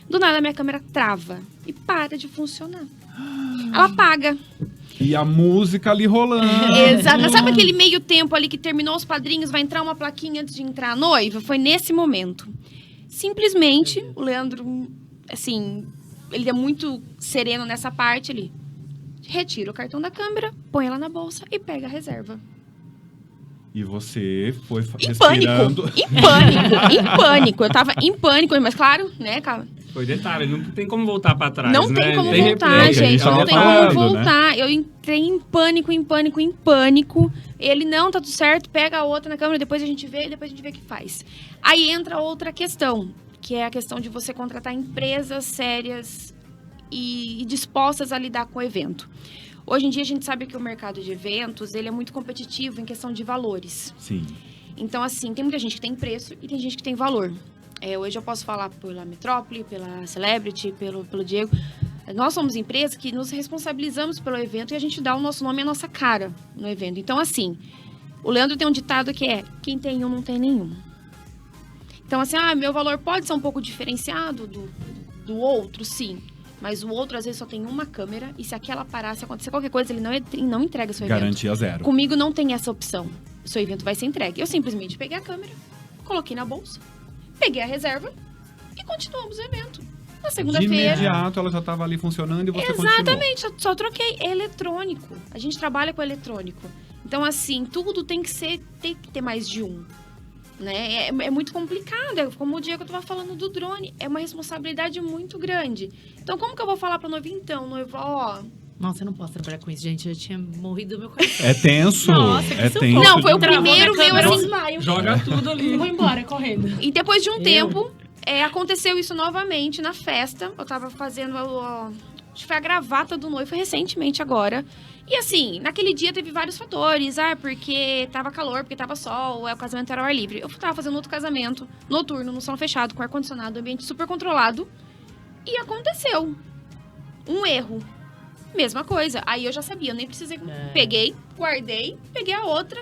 Do nada, minha câmera trava e para de funcionar. Ela apaga. E a música ali rolando. Exato. Sabe aquele meio tempo ali que terminou os padrinhos, vai entrar uma plaquinha antes de entrar a noiva? Foi nesse momento. Simplesmente, o Leandro, assim, ele é muito sereno nessa parte ali. Retira o cartão da câmera, põe ela na bolsa e pega a reserva. E você foi Em respirando. pânico. Eu tava em pânico, mas claro, né, cara? Foi detalhe, não tem como voltar pra trás, Não né? tem como Tem voltar, replay, gente. tava Não tem falando, como né? voltar. Eu entrei em pânico. Ele, não, tá tudo certo, pega a outra na câmera, depois a gente vê o que faz. Aí entra outra questão, que é a questão de você contratar empresas sérias e dispostas a lidar com o evento. Hoje em dia a gente sabe que o mercado de eventos, ele é muito competitivo em questão de valores. Sim. Então, assim, tem muita gente que tem preço e tem gente que tem valor. Hoje eu posso falar pela Metrópole, pela Celebrity, pelo Diego. Nós somos empresas que nos responsabilizamos pelo evento e a gente dá o nosso nome e a nossa cara no evento. Então, assim, o Leandro tem um ditado que é: quem tem um, não tem nenhum. Então, assim, meu valor pode ser um pouco diferenciado do outro, sim. Mas o outro, às vezes, só tem uma câmera e se aquela parar, se acontecer qualquer coisa, ele não entrega seu evento. Garantia zero. Comigo não tem essa opção. O seu evento vai ser entregue. Eu simplesmente peguei a câmera, coloquei na bolsa, peguei a reserva e continuamos o evento. Na De segunda-feira. imediato ela já estava ali funcionando e você continuou. Exatamente, só troquei. É eletrônico. A gente trabalha com eletrônico. Então, assim, tudo tem que ter mais de um. Né? É muito complicado. É como o Diego estava falando do drone. É uma responsabilidade muito grande. Então, como que eu vou falar para o noivo? Então, noivo, ó... Nossa, eu não posso trabalhar com isso, gente. Eu tinha morrido do meu coração. É tenso. Nossa, que é sufoco. tenso. Não, foi o Travou primeiro minha meu, câmera, assim, desmaio. Joga tudo ali. Vou embora, correndo. E depois de um tempo, aconteceu isso novamente na festa. Eu tava fazendo acho que foi a gravata do noivo, foi recentemente agora. E assim, naquele dia teve vários fatores. Porque tava calor, porque tava sol, o casamento era ao ar livre. Eu tava fazendo outro casamento noturno, no salão fechado, com ar-condicionado, ambiente super controlado. E aconteceu um erro. Mesma coisa. Aí eu já sabia, eu nem precisei. Peguei, guardei, peguei a outra.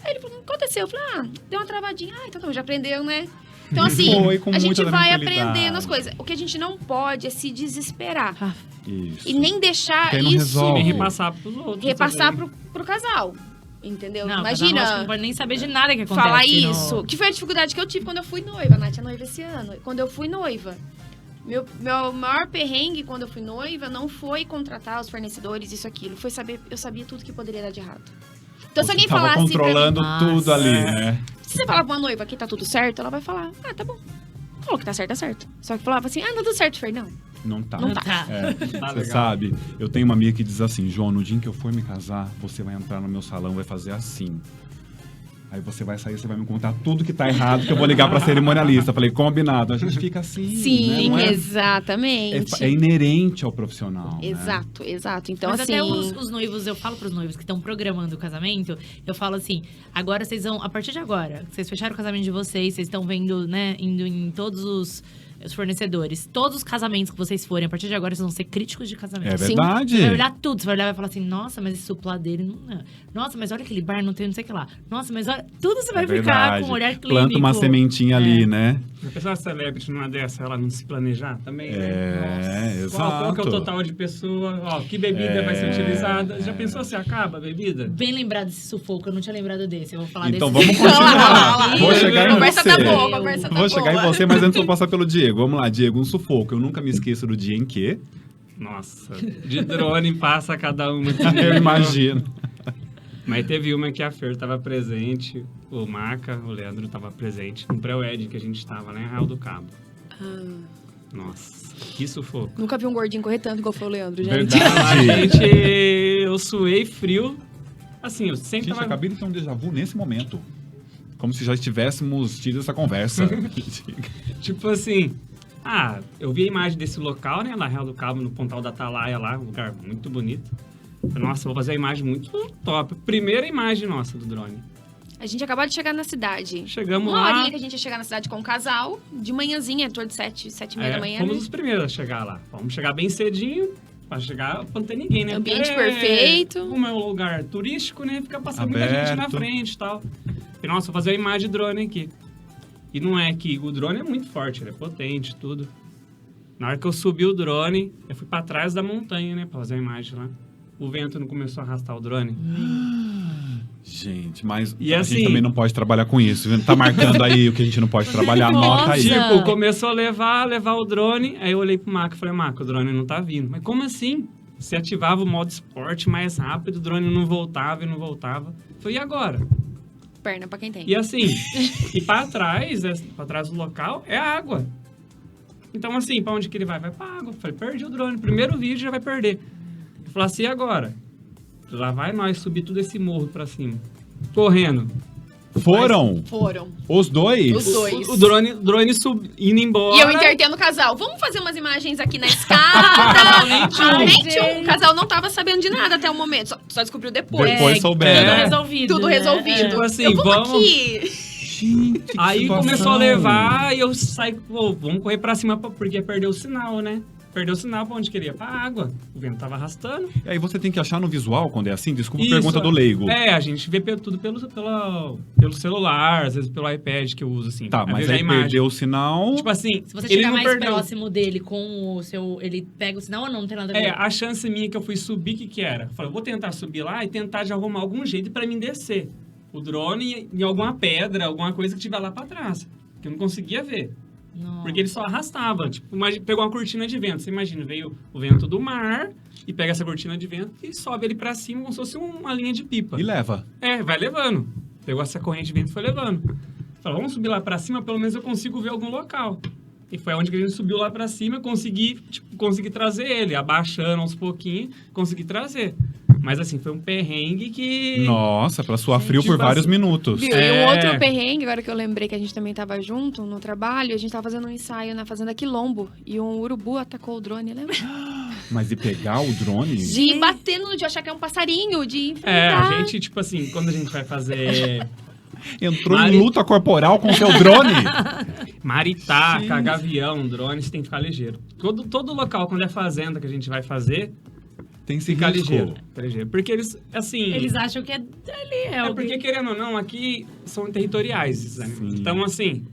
Aí ele falou, o que aconteceu? Eu falei, deu uma travadinha. Então já aprendeu, né? Então, assim, Foi com a gente muita vai tranquilidade. aprendendo as coisas. O que a gente não pode é se desesperar. Isso. E nem deixar Porque não isso resolve. Nem repassar pros outros. repassar também. pro casal. Entendeu? Não, mas acho que Imagina não pode nem saber de nada que acontece. falar no- isso. Que foi a dificuldade que eu tive quando eu fui noiva. A Nath é noiva esse ano. Quando eu fui noiva. Meu maior perrengue quando eu fui noiva não foi contratar os fornecedores, isso, aquilo. Foi saber, eu sabia tudo que poderia dar de errado. Então, se Você alguém tava falasse controlando pra mim, tudo nossa. ali, né? se você falar pra uma noiva que tá tudo certo, ela vai falar, tá bom. Falou que tá certo, tá certo. Só que falava assim, tá tudo certo, Fer. Não. Não tá. Não tá. É, Tá você legal. sabe, eu tenho uma amiga que diz assim, João, no dia em que eu for me casar, você vai entrar no meu salão, vai fazer assim. Aí você vai sair, você vai me contar tudo que tá errado, que eu vou ligar pra cerimonialista. Falei, combinado. A gente fica assim, Sim, né? Não é- exatamente. É inerente ao profissional, né? Exato, exato. Então, Mas assim... até os noivos, eu falo pros noivos que estão programando o casamento, eu falo assim, agora vocês vão, a partir de agora, vocês fecharam o casamento de vocês estão vendo, né, indo em todos os fornecedores, todos os casamentos que vocês forem, a partir de agora, vocês vão ser críticos de casamento. É Sim. verdade. Você vai olhar tudo, você vai olhar e vai falar assim, nossa, mas esse suplá dele não é. Nossa, mas olha aquele bar, não tem não sei o que lá. Nossa, mas olha, tudo você vai ficar verdade. com um olhar clínico. Planta uma sementinha ali, né? A pessoa celebrity numa dessa, ela não se planejar também, né? É, exato. Qual que é o total de pessoa? Ó, que bebida vai ser utilizada? Já pensou se acaba a bebida? Bem lembrado desse sufoco, eu não tinha lembrado desse. Eu vou falar Então desse. vamos continuar. Lá. Vou chegar em Conversa você. tá boa, conversa tá Vou chegar em boa. você, mas antes eu vou passar pelo Diego. Vamos lá, Diego, um sufoco. Eu nunca me esqueço do dia em que... Nossa, de drone passa cada uma. Eu imagino. Mas teve uma que a Fer estava presente, o Maca, o Leandro estava presente, no pré-wed que a gente estava, né? Arraial do Cabo. Nossa, que sufoco. Nunca vi um gordinho correr tanto igual foi o Leandro, gente. Verdade. Eu suei frio. Assim, eu sempre Gente, tava... acabei de ter um déjà vu nesse momento. Como se já estivéssemos tido essa conversa. Tipo assim... eu vi a imagem desse local, né? Lá, Arraial do Cabo, no Pontal da Atalaia lá, um lugar muito bonito. Nossa, vou fazer a imagem muito top. Primeira imagem nossa do drone. A gente acabou de chegar na cidade. Chegamos Uma lá... horinha que a gente ia chegar na cidade com o casal, de manhãzinha, torno de 7h30 da manhã, fomos né? os primeiros a chegar lá. Vamos chegar bem cedinho, pra chegar pra não ter ninguém, né? Ambiente Porque perfeito. Como é um lugar turístico, né? Fica passando muita gente na Aberto. frente e tal. E, nossa, vou fazer a imagem de drone aqui. E não é que o drone é muito forte, ele é potente, tudo. Na hora que eu subi o drone, eu fui pra trás da montanha, né? Pra fazer a imagem lá. O vento não começou a arrastar o drone. Gente, mas E a assim- gente também não pode trabalhar com isso. Tá marcando aí o que a gente não pode trabalhar, anota aí. Nossa. Tipo, começou a levar o drone. Aí eu olhei pro Maca e falei, Maca, o drone não tá vindo. Mas como assim? Você ativava o modo esporte mais rápido, o drone não voltava e não voltava. Eu falei, e agora? Perna pra quem tem. E assim, e pra trás do local, é água. Então assim, pra onde que ele vai? Vai pra água. Eu falei, perdi o drone. Primeiro vídeo já vai perder. Eu falei assim, e agora? Lá vai nós subir tudo esse morro pra cima. Correndo. Foram Foram. os dois? Os dois. O drone indo embora. E eu intertendo o casal. Vamos fazer umas imagens aqui na escada. Nem o casal não tava sabendo de nada até o momento. Só descobriu depois. Depois souberam. Tudo É. resolvido. Tudo né? resolvido. Tipo assim, eu vou vamos- aqui. Gente, que Aí situação. começou a levar e eu saí, pô, vamos correr pra cima porque perdeu o sinal, né? Perdeu o sinal pra onde queria? Pra água. O vento tava arrastando. E aí você tem que achar no visual quando é assim? Desculpa a Isso. pergunta do leigo. É, a gente vê tudo pelo celular, às vezes pelo iPad que eu uso, assim. Tá, pra mas ver a aí imagem. perdeu o sinal. Tipo assim, Se você ele chegar não mais perdeu. próximo dele com o seu... Ele pega o sinal ou não? Não tem nada a ver? É, a chance minha que eu fui subir, que era? Eu falei, eu vou tentar subir lá e tentar de arrumar algum jeito pra mim descer o drone em alguma pedra, alguma coisa que tiver lá pra trás. Que eu não conseguia ver. Não. Porque ele só arrastava. Tipo, pegou uma cortina de vento. Você imagina, veio o vento do mar e pega essa cortina de vento e sobe ele pra cima como se fosse uma linha de pipa. E leva. É, vai levando. Pegou essa corrente de vento e foi levando. Falei, vamos subir lá pra cima, pelo menos eu consigo ver algum local. E foi onde que a gente subiu lá pra cima, consegui trazer ele, abaixando aos pouquinhos, consegui trazer. Mas assim, foi um perrengue que... Nossa, pra suar frio tipo por vários assim, minutos. Viu? E É. um outro perrengue, agora que eu lembrei que a gente também tava junto no trabalho, a gente tava fazendo um ensaio na Fazenda Quilombo e um urubu atacou o drone, lembra? Mas de pegar o drone? De bater no, de achar que é um passarinho, de É, enfrentar. a gente, tipo assim, quando a gente vai fazer Entrou Mari- em luta corporal com seu drone? maritaca, gavião, drone, você tem que ficar ligeiro. Todo local, quando é fazenda que a gente vai fazer, Tem esse ficar risco. ligeiro. Fica ligeiro. Porque eles, assim... Eles acham que é ali, é, É porque, querendo ou não, aqui são territoriais esses animais. Sim. Então, assim,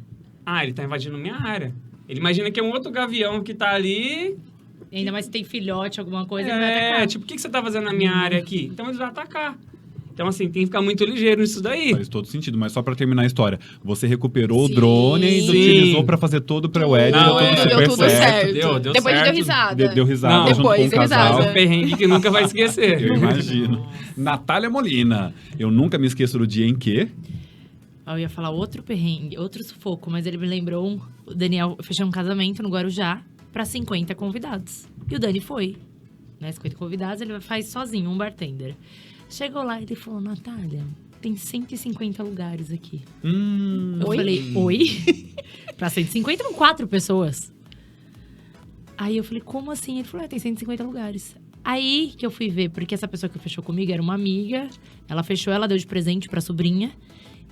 ele tá invadindo minha área. Ele imagina que é um outro gavião que tá ali. Ainda mais se tem filhote, alguma coisa, ele vai É, atacar. tipo, o que você tá fazendo na minha área aqui? Então eles vão atacar. Então, assim, tem que ficar muito ligeiro nisso daí. Faz todo sentido, mas só pra terminar a história. Você recuperou Sim. o drone e Sim. utilizou pra fazer todo o pré-wed, Não, deu tudo é. super Deu tudo certo. Deu Depois certo. deu risada. Deu risada Não, junto com depois o deu casal. risada. É um perrengue que nunca vai esquecer. Eu imagino. Natália Molina. Eu nunca me esqueço do dia em que... Eu ia falar outro perrengue, outro sufoco, mas ele me lembrou o Daniel fechou um casamento no Guarujá pra 50 convidados. E o Dani foi. Né, 50 convidados, ele faz sozinho, um bartender. Chegou lá e ele falou, Natália, tem 150 lugares aqui. Oi? Eu falei, oi? Pra 150 são 4 pessoas. Aí eu falei, como assim? Ele falou, tem 150 lugares. Aí que eu fui ver, porque essa pessoa que fechou comigo era uma amiga. Ela fechou, ela deu de presente pra sobrinha.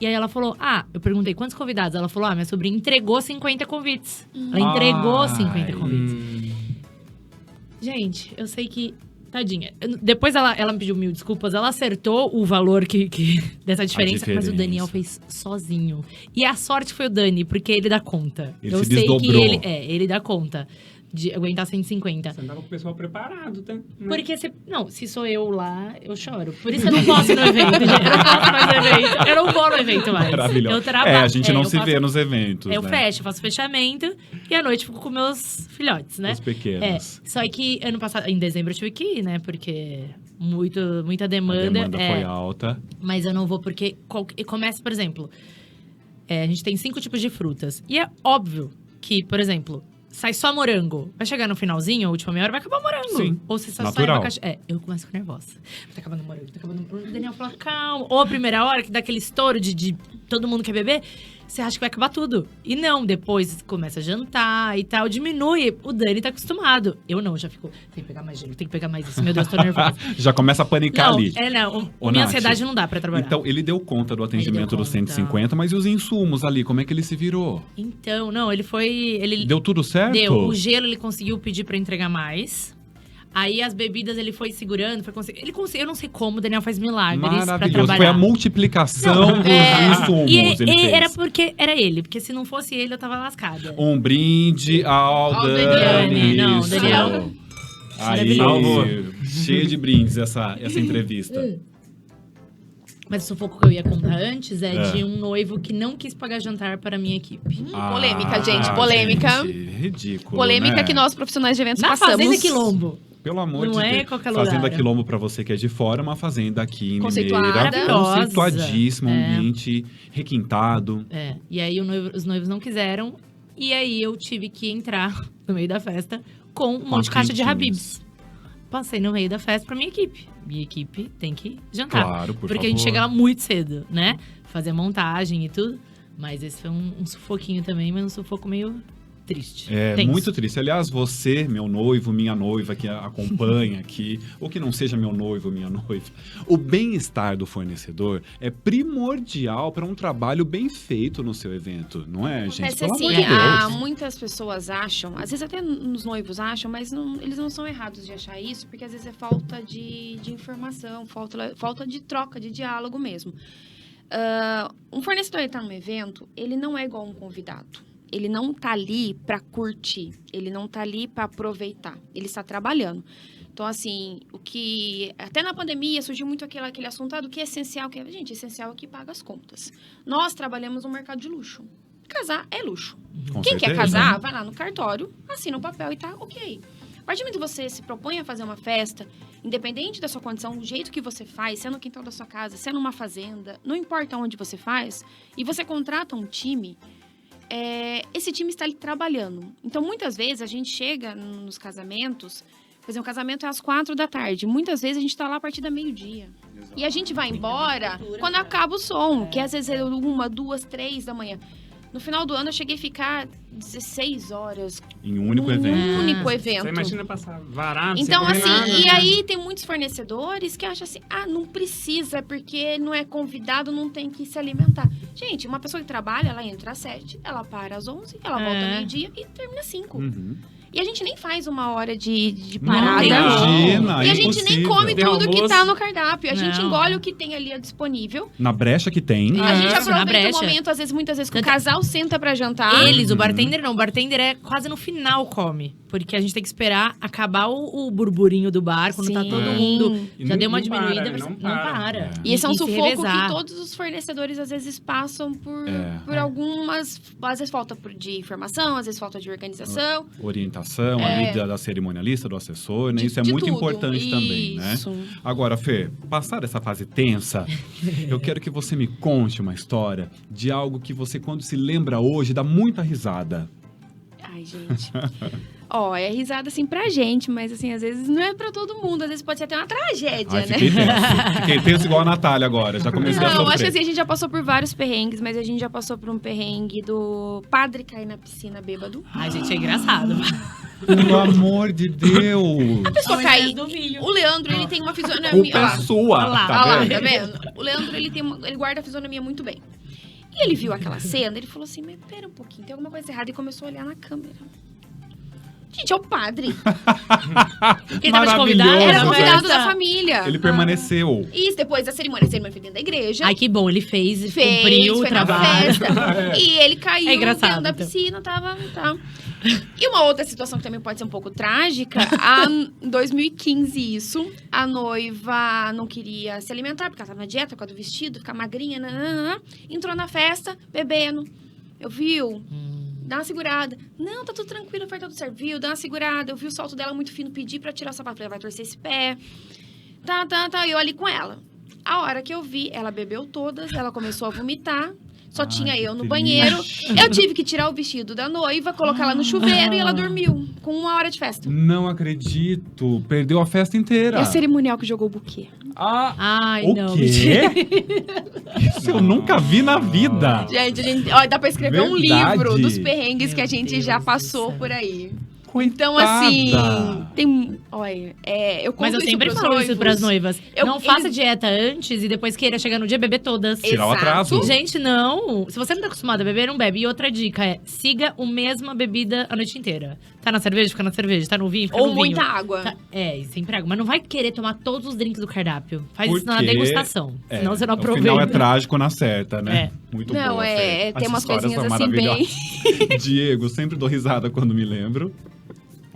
E aí ela falou, eu perguntei, quantos convidados? Ela falou, minha sobrinha entregou 50 convites. Ela entregou 50 convites. Gente, eu sei que... Tadinha. Depois ela me pediu 1000 desculpas. Ela acertou o valor dessa diferença, mas o Daniel fez sozinho. E a sorte foi o Dani, porque ele dá conta. Ele se desdobrou. Ele dá conta de aguentar 150. Você andava com o pessoal preparado, tá? Porque se sou eu lá, eu choro. Por isso eu não posso ir no evento, gente. Eu não posso mais no evento. Eu não vou no evento mais. Maravilhoso. Eu trabalho. A gente não se vê nos eventos, Eu né? fecho, faço fechamento. E à noite fico com meus filhotes, né? Os pequenos. Só que ano passado, em dezembro, eu tive que ir, né? Porque muita demanda. A demanda foi alta. Mas eu não vou porque começa, por exemplo... a gente tem 5 tipos de frutas. E é óbvio que, por exemplo... Sai só morango. Vai chegar no finalzinho, a última meia hora, vai acabar o morango. Sim, ou se só natural. sai abacaxi. Eu começo a ficar nervosa. Tá acabando o morango, tá acabando o morango. O Daniel fala, calma. Ou a primeira hora, que dá aquele estouro de todo mundo quer beber, você acha que vai acabar tudo. E não, depois começa a jantar e tal, diminui. O Dani tá acostumado. Eu não, já fico, tem que pegar mais gelo, tem que pegar mais isso. Meu Deus, tô nervosa. Já começa a panicar ali. Minha Nath, ansiedade não dá pra trabalhar. Então, ele deu conta do atendimento dos conta. 150, mas e os insumos ali? Como é que ele se virou? Então, não, ele foi... Deu tudo certo? Deu. O gelo ele conseguiu pedir pra entregar mais. Aí as bebidas ele foi segurando, ele conseguiu. Eu não sei como o Daniel faz milagres pra trabalhar. Foi a multiplicação dos insumos. E ele era fez. porque era ele, porque se não fosse ele, eu tava lascada. Um brinde ao Dani. Não, Isso. Daniel. Aí, Maravilhoso. cheia de brindes essa entrevista. Mas o sufoco que eu ia contar antes de um noivo que não quis pagar jantar para a minha equipe. Polêmica, gente, polêmica. Gente, ridículo, Polêmica né? que nós, profissionais de eventos, Na passamos. Fazenda Quilombo. Pelo amor Não de é Deus. qualquer lugar. Fazenda Quilombo, pra você que é de fora, é uma fazenda aqui em Conceituada. Mineira. Maravilhosa. Conceituadíssima, um ambiente requintado. E aí os noivos não quiseram. E aí eu tive que entrar no meio da festa com um monte de caixa de Habib's. Passei no meio da festa pra minha equipe. Minha equipe tem que jantar. Claro, por Porque favor. a gente chega lá muito cedo, né? Fazer montagem e tudo. Mas esse foi um sufoquinho também, mas um sufoco meio triste. Tenso. Muito triste. Aliás, você, meu noivo, minha noiva que acompanha aqui, ou que não seja meu noivo, minha noiva, o bem-estar do fornecedor é primordial para um trabalho bem feito no seu evento, não é, gente? Acontece Pelo assim, amor de Deus. muitas pessoas acham, às vezes até os noivos acham, mas eles não são errados de achar isso, porque às vezes é falta de informação, falta de troca, de diálogo mesmo. Um fornecedor que está num evento, ele não é igual um convidado. Ele não tá ali para curtir, ele não tá ali para aproveitar, ele está trabalhando. Então, assim, o que... Até na pandemia surgiu muito aquele assunto do que é essencial. Gente, essencial é que paga as contas. Nós trabalhamos no mercado de luxo. Casar é luxo. Com Quem certeza. quer casar, vai lá no cartório, assina o papel e tá ok. A partir do momento que você se propõe a fazer uma festa, independente da sua condição, do jeito que você faz, se é no quintal da sua casa, se é numa fazenda, não importa onde você faz, e você contrata um time... esse time está ali trabalhando. Então, muitas vezes, a gente chega nos casamentos, por exemplo, o casamento é às 4h. Muitas vezes, a gente está lá a partir da meio-dia. E a gente vai embora quando acaba o som, que às vezes é 1, 2, 3 da manhã. No final do ano, eu cheguei a ficar 16 horas. Em um único evento. Um único evento. Você imagina passar varado, Então, sem comer assim, nada, e né? aí tem muitos fornecedores que acham assim, não precisa, porque não é convidado, não tem que se alimentar. Gente, uma pessoa que trabalha, ela entra às 7, ela para às 11, ela volta meio-dia e termina às 5. Uhum. E a gente nem faz 1 hora de Não, parada. imagina, E a é gente nem impossível. come Tem tudo que almoço. tá no cardápio. A gente Não. engole o que tem ali disponível. Na brecha que tem. A gente Isso, na aproveita o brecha. momento, muitas vezes, que o Tanto- casal senta pra jantar. Eles, o bartender não. O bartender é quase no final come. Porque a gente tem que esperar acabar o burburinho do bar, quando tá Sim. todo mundo E já não- deu uma não para, diminuída. né? Mas Não não para. para. E esse é um se sufoco revezar. que todos os fornecedores, às vezes, passam por algumas... Às vezes, falta de informação, às vezes, falta de organização. Orientação ali da cerimonialista, do assessor, né? Isso é de muito tudo. importante também, né? Isso. Agora, Fê, passar essa fase tensa, eu quero que você me conte uma história de algo que você, quando se lembra hoje, dá muita risada. Ai, gente. Ó, é risada assim pra gente, mas assim, às vezes não é pra todo mundo. Às vezes pode ser até uma tragédia, Ai, né? fiquei tenso igual a Natália agora. Já comecei a Não, sofrer. acho que assim, a gente já passou por vários perrengues, mas a gente já passou por um perrengue do padre cair na piscina bêbado. Ai, gente, é engraçado. Pelo amor de Deus. A pessoa cair. do vinho. O Leandro, ele tem uma fisionomia. Culpa ó é lá. sua, Olha lá, tá Olha lá, vendo? tá vendo? O Leandro, ele guarda a fisionomia muito bem. E ele viu aquela cena, ele falou assim, mas pera um pouquinho, tem alguma coisa errada. E começou a olhar na câmera. Gente, é o padre. Ele tava de convidado? Maravilhoso, Era Era convidado festa. da família. Ele permaneceu. Isso, depois da cerimônia. A cerimônia foi dentro da igreja. Ai, que bom, ele fez, Fez, cumpriu o foi na trabalho. festa. E ele caiu É engraçado, dentro da então. piscina, tava. E uma outra situação que também pode ser um pouco trágica, em 2015 isso, a noiva não queria se alimentar, porque ela tava na dieta, por causa do vestido, ficar magrinha, nananã, entrou na festa, bebendo. Eu viu? Dá uma segurada. Não, tá tudo tranquilo, foi tudo certo. Viu? Dá uma segurada. Eu vi o salto dela muito fino, pedi pra tirar o sapato. Falei, vai torcer esse pé. Tá. Eu ali com ela. A hora que eu vi, ela bebeu todas, ela começou a vomitar. Só Ai, tinha que eu no triste. banheiro. Eu tive que tirar o vestido da noiva, colocar ela no chuveiro e ela dormiu. Com 1 hora de festa. Não acredito. Perdeu a festa inteira. E a cerimonial que jogou o buquê. Ah, Ai, o não. quê? Isso eu nunca vi na vida. Gente, ó, dá pra escrever um Verdade. livro dos perrengues que a Meu gente Deus já do passou céu. por aí. Coitada. Então, assim, tem. Olha, eu conto Mas eu isso sempre pros falo isso noivos. pras noivas. Eu- Não faça eles- dieta antes e depois queira chegar no dia beber todas. Tirar o Exato. atraso. Gente, não. Se você não tá acostumado a beber, não bebe. E outra dica é, siga a mesma bebida a noite inteira. Tá na cerveja, fica na cerveja. Tá no vinho, fica Ou no vinho. muita água. Tá- É, e sempre água. Mas não vai querer tomar todos os drinks do cardápio. Faz Por isso na quê? degustação. É, Senão você não o aproveita. final é trágico na certa, né? Muito Não, boa, Fê. tem As umas histórias coisinhas são assim bem. maravilhosas. Diego, sempre dou risada quando me lembro.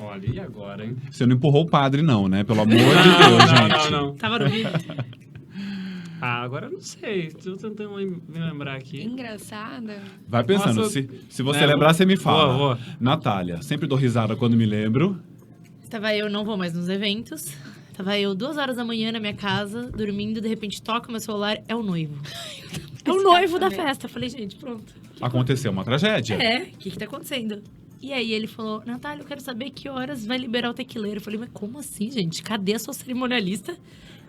Olha, e agora, hein? Você não empurrou o padre, não, né? Pelo amor de Deus, gente. não. Tava no vinho. Ah, agora eu não sei. Tô tentando me lembrar aqui. Engraçada. Vai pensando. Nossa, Se você é, lembrar, vou- você me fala. vou. Natália, sempre dou risada quando me lembro. Tava eu, não vou mais nos eventos. Tava eu 2 horas da manhã na minha casa, dormindo. De repente, toca meu celular, é o noivo. É o noivo da festa. Eu falei, gente, pronto. Aconteceu uma tragédia. É, o que tá acontecendo? E aí ele falou, Natália, eu quero saber que horas vai liberar o tequileiro. Eu falei, mas como assim, gente? Cadê a sua cerimonialista?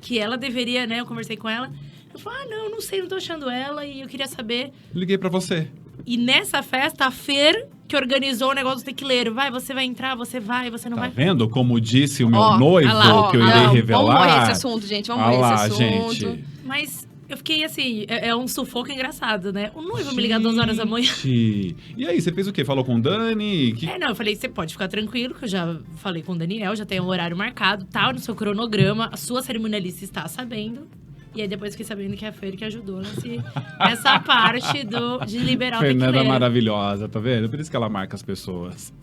Que ela deveria, né? Eu conversei com ela. Eu falei, não sei, não tô achando ela. E eu queria saber. Liguei pra você. E nessa festa, a Fer, que organizou o negócio do tequileiro. Vai, você vai entrar, você vai, você não Tá vai. vendo? Como disse o meu Ó, noivo, olha lá, que eu ó, irei não, revelar. Vamos morrer esse assunto, gente. Vamos Olha morrer lá, esse assunto. gente. Mas eu fiquei assim, é um sufoco engraçado, né? O noivo me ligar 2 horas da manhã. Gente. E aí, você fez o quê? Falou com o Dani? Que... Não, eu falei, você pode ficar tranquilo, que eu já falei com o Daniel, já tem um horário marcado, tá no seu cronograma, a sua cerimonialista está sabendo. E aí depois fiquei sabendo que é a Fer que ajudou nessa parte de liberar o Fernanda tequileiro. maravilhosa, tá vendo? Por isso que ela marca as pessoas.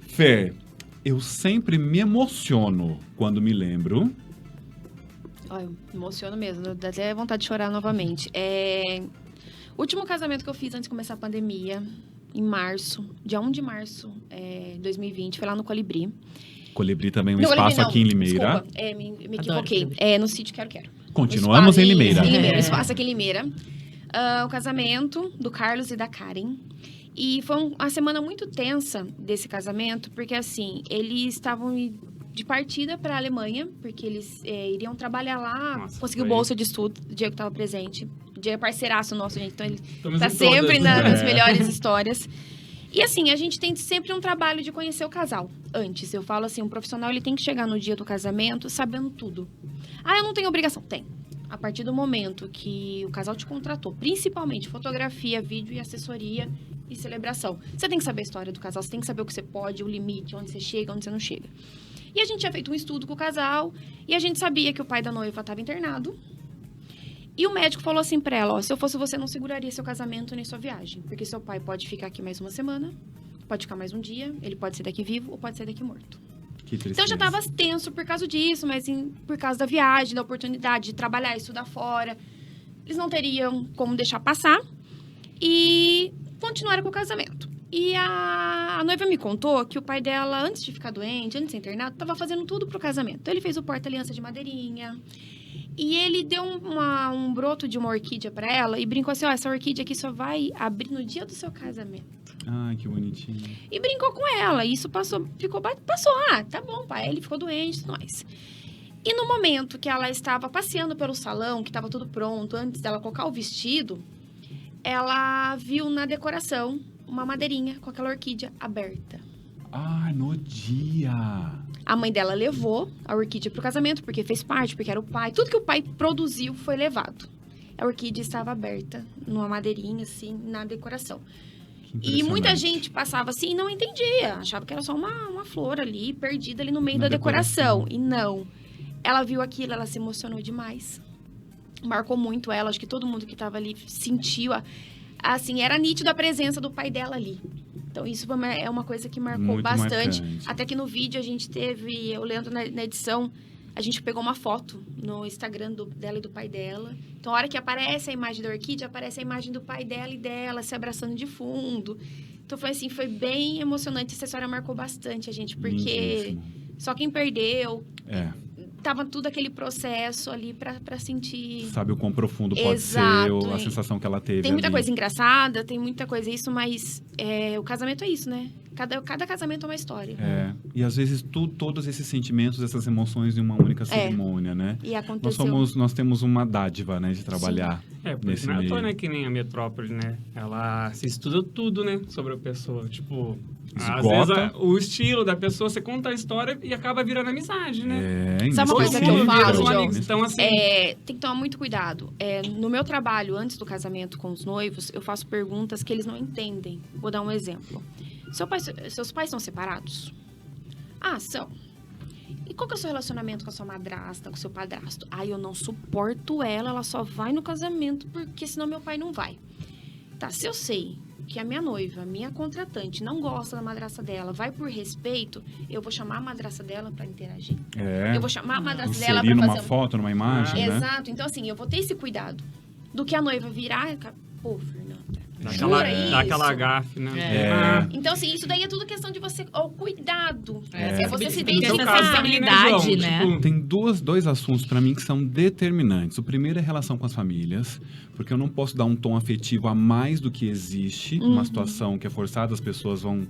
Fer, eu sempre me emociono quando me lembro. Olha, eu me emociono mesmo, dá até vontade de chorar novamente. O último casamento que eu fiz antes de começar a pandemia, em março, dia 1 de março de 2020, foi lá no Colibri. Colibri também, um No espaço Colibri, não, aqui em Limeira. Desculpa, me Adoro equivoquei. Colibri. No sítio Quero. Continuamos em Limeira. Em Limeira, É. espaço aqui em Limeira. O casamento do Carlos e da Karen. E foi uma semana muito tensa desse casamento, porque assim, eles estavam de partida para a Alemanha, porque eles iriam trabalhar lá, Nossa, conseguiu foi- bolsa de estudo, o Diego estava presente. O Diego é parceiraço nosso, gente, então ele Estamos tá em sempre todas, nas né? melhores histórias. E assim, a gente tem sempre um trabalho de conhecer o casal antes. Eu falo assim, um profissional ele tem que chegar no dia do casamento sabendo tudo. Ah, eu não tenho obrigação. Tem. A partir do momento que o casal te contratou, principalmente fotografia, vídeo e assessoria e celebração. Você tem que saber a história do casal, você tem que saber o que você pode, o limite, onde você chega, onde você não chega. E a gente tinha feito um estudo com o casal e a gente sabia que o pai da noiva estava internado. E o médico falou assim pra ela, ó, se eu fosse você, não seguraria seu casamento nem sua viagem. Porque seu pai pode ficar aqui mais uma semana, pode ficar mais um dia, ele pode ser daqui vivo ou pode ser daqui morto. Que tristeza. Então eu já tava tenso por causa disso, mas por causa da viagem, da oportunidade de trabalhar, estudar fora. Eles não teriam como deixar passar e continuaram com o casamento. E a noiva me contou que o pai dela, antes de ficar doente, antes de ser internado, tava fazendo tudo pro casamento. Então ele fez o porta-aliança de madeirinha. E ele deu um broto de uma orquídea pra ela e brincou assim, ó, essa orquídea aqui só vai abrir no dia do seu casamento. Ai, que bonitinho. E brincou com ela. E isso passou. Ah, tá bom, pai. Ele ficou doente, nós. E no momento que ela estava passeando pelo salão, que estava tudo pronto, antes dela colocar o vestido, ela viu na decoração uma madeirinha com aquela orquídea aberta. Ah, no dia. A mãe dela levou a orquídea pro casamento, porque fez parte, porque era o pai. Tudo que o pai produziu foi levado. A orquídea estava aberta, numa madeirinha, assim, na decoração. E muita gente passava assim e não entendia. Achava que era só uma flor ali, perdida ali no meio da decoração. E não. Ela viu aquilo, ela se emocionou demais. Marcou muito ela. Acho que todo mundo que estava ali sentiu. Assim, era nítido a presença do pai dela ali. Então, isso é uma coisa que marcou Muito bastante. marcante. Até que no vídeo a gente teve... Eu lembro na edição... A gente pegou uma foto no Instagram dela e do pai dela. Então, a hora que aparece a imagem da orquídea, aparece a imagem do pai dela e dela se abraçando de fundo. Então, foi assim, foi bem emocionante. Essa história marcou bastante a gente, porque Lindíssimo. só quem perdeu... É. Tava tudo aquele processo ali pra sentir... Sabe o quão profundo pode Exato, ser, a hein? sensação que ela teve Tem muita ali. coisa engraçada, tem muita coisa isso, mas o casamento é isso, né? Cada casamento é uma história. É. E às vezes todos esses sentimentos, essas emoções em uma única cerimônia, né? E aconteceu. Nós temos uma dádiva, né, de trabalhar. Porque Nesse não é à toa, meio. né, que nem a Metrópole, né? Ela se estuda tudo, né, sobre a pessoa. Tipo, às Esgota. vezes o estilo da pessoa, você conta a história e acaba virando amizade, né? É, Sabe uma coisa que eu inesquecível. falo, João? amigos. Então, assim, Tem que tomar muito cuidado. No meu trabalho, antes do casamento com os noivos, eu faço perguntas que eles não entendem. Vou dar um exemplo. Seus pais são separados? Ah, são. E qual que é o seu relacionamento com a sua madrasta, com o seu padrasto? Ah, eu não suporto ela só vai no casamento, porque senão meu pai não vai. Tá, se eu sei que a minha noiva, a minha contratante, não gosta da madrasta dela, vai por respeito, eu vou chamar a madrasta dela pra interagir. É. Eu vou chamar a madrasta dela Inserir pra numa fazer... foto, numa imagem, né? Exato. Então, assim, eu vou ter esse cuidado. Do que a noiva virar... Pô, Fernanda, dá jura isso? aquela gafe, né? É. Então, assim, isso daí é tudo questão de você... O cuidado. É. Você se Tem que ter identificar. essa sensibilidade, João? né? Tipo, Tem dois assuntos para mim que são determinantes. O primeiro é a relação com as famílias, porque eu não posso dar um tom afetivo a mais do que existe, uma situação que é forçada, as pessoas vão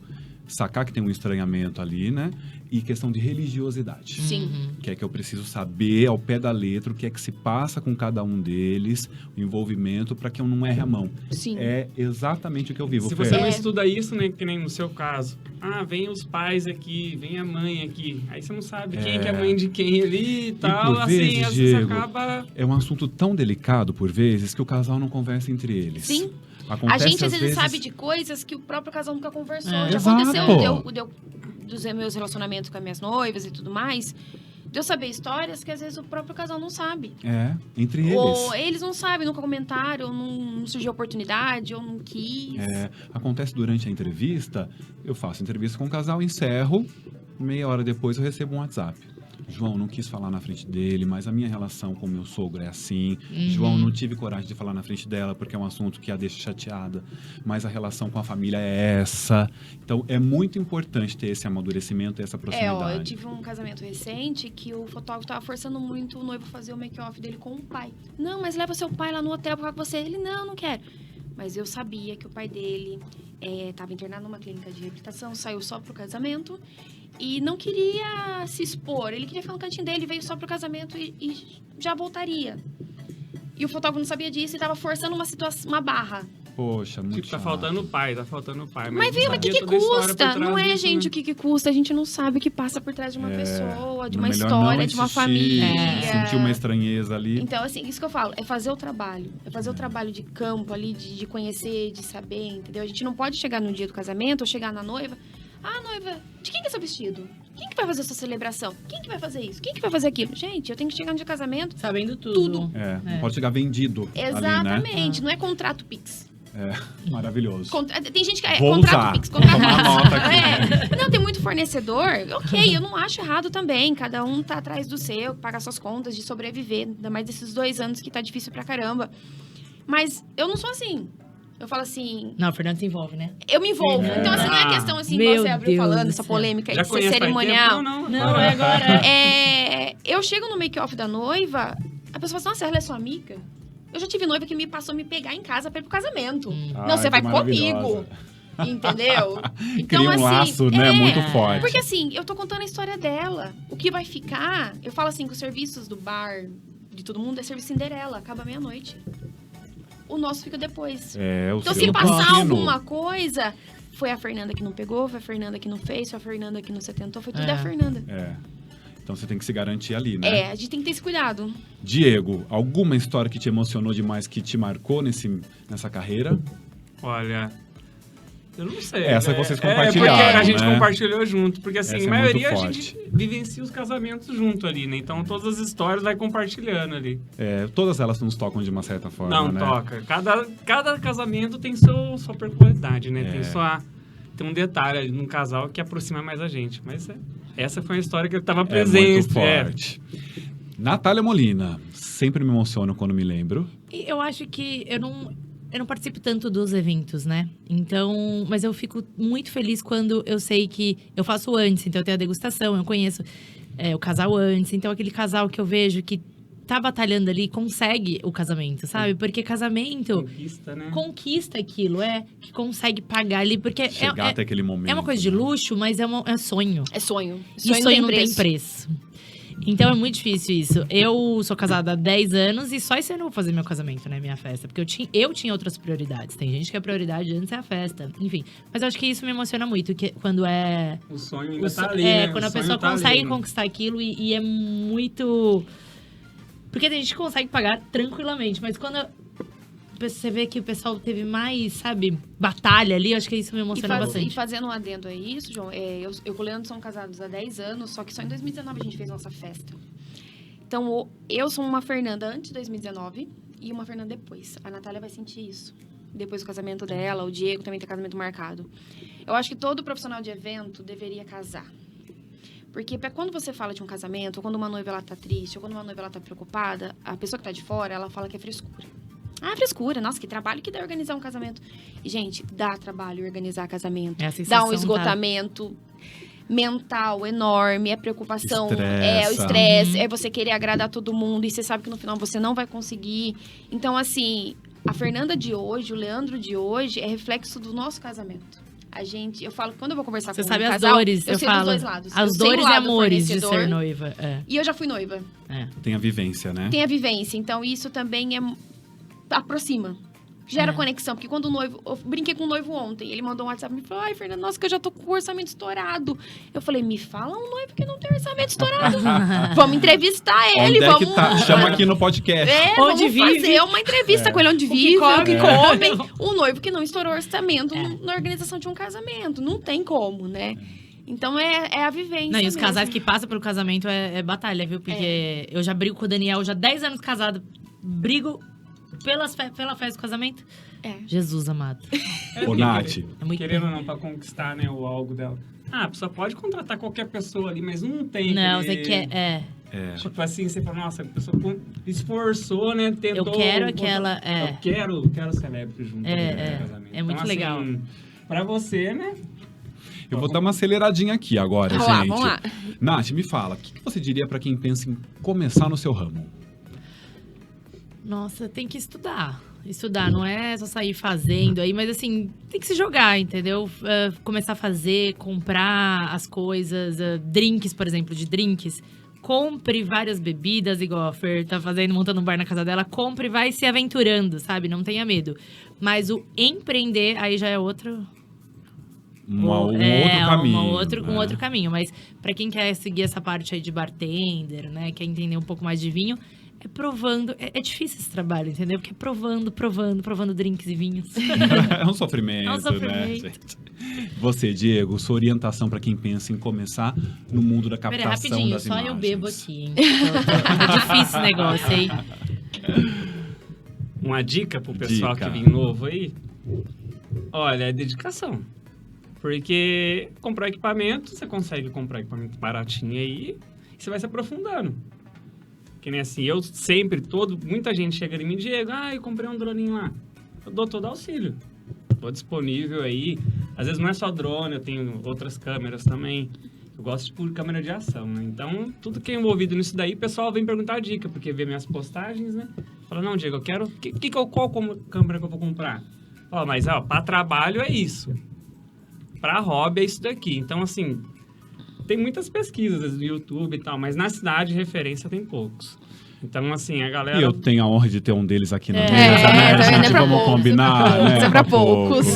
sacar que tem um estranhamento ali, né? E questão de religiosidade. Sim. Que é que eu preciso saber ao pé da letra o que é que se passa com cada um deles, o envolvimento, para que eu não erre a mão. Sim. É exatamente o que eu vivo, Se Fer. você não estuda isso, né, que nem no seu caso. Ah, vem os pais aqui, vem a mãe aqui. Aí você não sabe quem que é a mãe de quem ali e tal. por Assim, vezes, às vezes Diego, acaba... É um assunto tão delicado, por vezes, que o casal não conversa entre eles. Sim. Acontece, A gente, às vezes, sabe de coisas que o próprio casal nunca conversou. É. Já Exato. aconteceu dos meus relacionamentos com as minhas noivas e tudo mais, de eu saber histórias que, às vezes, o próprio casal não sabe. É, entre eles. Ou eles não sabem, nunca comentaram, ou não surgiu oportunidade, ou não quis. É, acontece durante a entrevista, eu faço entrevista com o casal, encerro, meia hora depois eu recebo um WhatsApp. João, não quis falar na frente dele, mas a minha relação com o meu sogro é assim. João, não tive coragem de falar na frente dela, porque é um assunto que a deixa chateada. Mas a relação com a família é essa. Então, é muito importante ter esse amadurecimento, essa proximidade. Eu tive um casamento recente que o fotógrafo tava forçando muito o noivo a fazer o make-off dele com o pai. Não, mas leva seu pai lá no hotel pra ficar com você. Ele, não quero. Mas eu sabia que o pai dele estava internado numa clínica de reabilitação, saiu só pro casamento e não queria se expor. Ele queria ficar no cantinho dele, veio só pro casamento e já voltaria. E o fotógrafo não sabia disso e estava forçando uma barra. Poxa, muito Tipo, tá chato. faltando o pai. Mas viu, mas o que custa? Não é, gente, o que custa. A gente não sabe o que passa por trás de uma pessoa, de uma Melhor história, não de uma insistir, família. Sentir uma estranheza ali. Então, assim, isso que eu falo, é fazer o trabalho. É fazer o trabalho de campo ali, de conhecer, de saber, entendeu? A gente não pode chegar no dia do casamento ou chegar na noiva. Ah, noiva, de quem que é seu vestido? Quem que vai fazer essa celebração? Quem que vai fazer isso? Quem que vai fazer aquilo? Gente, eu tenho que chegar no dia do casamento. Sabendo tudo. Tudo. Não pode chegar vendido ali, né? Exatamente. Não é contrato Pix. Maravilhoso. Tem gente que é Vou contrato usar. Pix. Vou tomar nota aqui. Não, tem muito fornecedor. Ok, eu não acho errado também. Cada um tá atrás do seu, paga suas contas de sobreviver. Ainda mais desses 2 anos que tá difícil pra caramba. Mas eu não sou assim. Eu falo assim... Não, o Fernando se envolve, né? Eu me envolvo. É. Então, assim, não é questão assim, Meu igual você abriu Deus falando, do essa céu. polêmica aí Já de ser conhece faz cerimonial. tempo? Não. Não, é agora. Eu chego no make-off da noiva, a pessoa fala assim, nossa, ela é sua amiga? Eu já tive noiva que me passou a me pegar em casa pra ir pro casamento. Ai, Não, você que vai maravilhosa. comigo. Entendeu? Cria um laço, né, muito forte. Porque assim, eu tô contando a história dela. O que vai ficar... Eu falo assim, que os serviços do bar, de todo mundo, é serviço Cinderela. Acaba meia-noite. O nosso fica depois. Então, se passar alguma coisa... Foi a Fernanda que não pegou, foi a Fernanda que não fez, foi a Fernanda que não se atentou, foi tudo da Fernanda. Então você tem que se garantir ali, né? A gente tem que ter esse cuidado. Diego, alguma história que te emocionou demais, que te marcou nessa carreira? Olha, eu não sei. Essa né? que vocês compartilharam, porque a gente né? compartilhou junto. Porque assim, Essa a maioria muito a gente vivencia os casamentos junto ali, né? Então todas as histórias vai compartilhando ali. Todas elas nos tocam de uma certa forma, Não, né? toca. Cada casamento tem sua peculiaridade, né? Tem um detalhe ali num casal que aproxima mais a gente. Mas essa foi uma história que eu estava presente. Muito forte. Natália Molina, sempre me emociono quando me lembro. E eu acho que eu não participo tanto dos eventos, né? Então, mas eu fico muito feliz quando eu sei que eu faço antes. Então, eu tenho a degustação, eu conheço o casal antes. Então, aquele casal que eu vejo que tá batalhando ali, consegue o casamento, sabe? Porque casamento... Conquista, né? Conquista aquilo, que consegue pagar ali. Porque chegar até aquele momento. É uma coisa de luxo, mas é sonho. É sonho. E sonho não tem preço. Então é muito difícil isso. Eu sou casada há 10 anos e só esse ano eu vou fazer meu casamento, né? Minha festa. Porque eu tinha outras prioridades. Tem gente que a prioridade antes é a festa. Enfim. Mas eu acho que isso me emociona muito. Que quando o sonho ainda tá ali, né? Quando a pessoa consegue conquistar aquilo e é muito... Porque a gente consegue pagar tranquilamente. Mas quando você vê que o pessoal teve mais, sabe, batalha ali, eu acho que isso me emociona bastante. E fazendo um adendo a isso, João, eu e o Leandro somos casados há 10 anos, só que só em 2019 a gente fez nossa festa. Então, eu sou uma Fernanda antes de 2019 e uma Fernanda depois. A Natália vai sentir isso. Depois do casamento dela, o Diego também tem casamento marcado. Eu acho que todo profissional de evento deveria casar. Porque quando você fala de um casamento, ou quando uma noiva ela tá triste, ou quando uma noiva ela tá preocupada, a pessoa que tá de fora, ela fala que é frescura. Frescura, nossa, que trabalho que dá organizar um casamento. E, gente, dá trabalho organizar casamento. Dá um esgotamento mental enorme, é preocupação, o estresse, é você querer agradar todo mundo e você sabe que no final você não vai conseguir. Então, assim, a Fernanda de hoje, o Leandro de hoje é reflexo do nosso casamento. Eu falo, quando eu vou conversar com um casal... Você sabe as dores, eu sei falo. dos dois lados. As dores e amores de ser noiva. E eu já fui noiva. Tem a vivência, né? Tem a vivência. Então, isso também aproxima. Gera conexão. Porque quando o noivo... Eu brinquei com o noivo ontem. Ele mandou um WhatsApp e me falou... Ai, Fernanda, nossa, que eu já tô com o orçamento estourado. Eu falei, me fala um noivo que não tem orçamento estourado. Vamos entrevistar ele. Onde que tá? Chama aqui no podcast. Vamos fazer uma entrevista com ele. Onde vive, o que come. Um noivo que não estourou orçamento na organização de um casamento. Não tem como, né? Então, é a vivência. Não, e os casais que passam pelo casamento é batalha, viu? Porque eu já brigo com o Daniel, já 10 anos casado. Brigo... Pela festa do casamento? Jesus amado. Ô, Nath. Querendo ou não, pra conquistar, né, o algo dela. A pessoa pode contratar qualquer pessoa ali, mas não tem. Não, você quer... Tipo assim, você fala, nossa, a pessoa esforçou, né, tentou... Eu quero aquela... Eu quero celebre junto. Casamento. É muito legal. Assim, pra você, né? Eu vou dar uma aceleradinha aqui agora, gente. Vamos lá. Nath, me fala, o que você diria pra quem pensa em começar no seu ramo? Nossa, tem que estudar. Estudar, não é só sair fazendo aí, mas assim, tem que se jogar, entendeu? Começar a fazer, comprar as coisas, drinks, por exemplo, de drinks. Compre várias bebidas, igual a Fer tá fazendo, montando um bar na casa dela. Compre e vai se aventurando, sabe? Não tenha medo. Mas o empreender, aí já é outro... outro caminho. Um outro caminho. Mas pra quem quer seguir essa parte aí de bartender, né? Quer entender um pouco mais de vinho... É provando. É difícil esse trabalho, entendeu? Porque é provando drinks e vinhos. É um sofrimento, né, gente? Você, Diego, sua orientação para quem pensa em começar no mundo da captação das imagens. Só eu bebo aqui, hein? É difícil esse negócio, hein? Uma dica pro pessoal que vem novo aí? Olha, é dedicação. Porque comprar equipamento, você consegue comprar equipamento baratinho aí, e você vai se aprofundando. Que nem assim, eu sempre, muita gente chega em mim, Diego, eu comprei um droninho lá. Eu dou todo auxílio. Tô disponível aí. Às vezes não é só drone, eu tenho outras câmeras também. Eu gosto de câmera de ação, né? Então, tudo que é envolvido nisso daí, o pessoal vem perguntar dica, porque vê minhas postagens, né? Fala, não, Diego, eu quero... Qual câmera que eu vou comprar? Fala, mas, pra trabalho é isso. Para hobby é isso daqui. Então, assim, tem muitas pesquisas no YouTube e tal, mas na cidade, referência tem poucos. Então, assim, a galera... E eu tenho a honra de ter um deles aqui na mesa, É, né? tá vendo? É pra Vamos poucos, combinar, né? é pra poucos.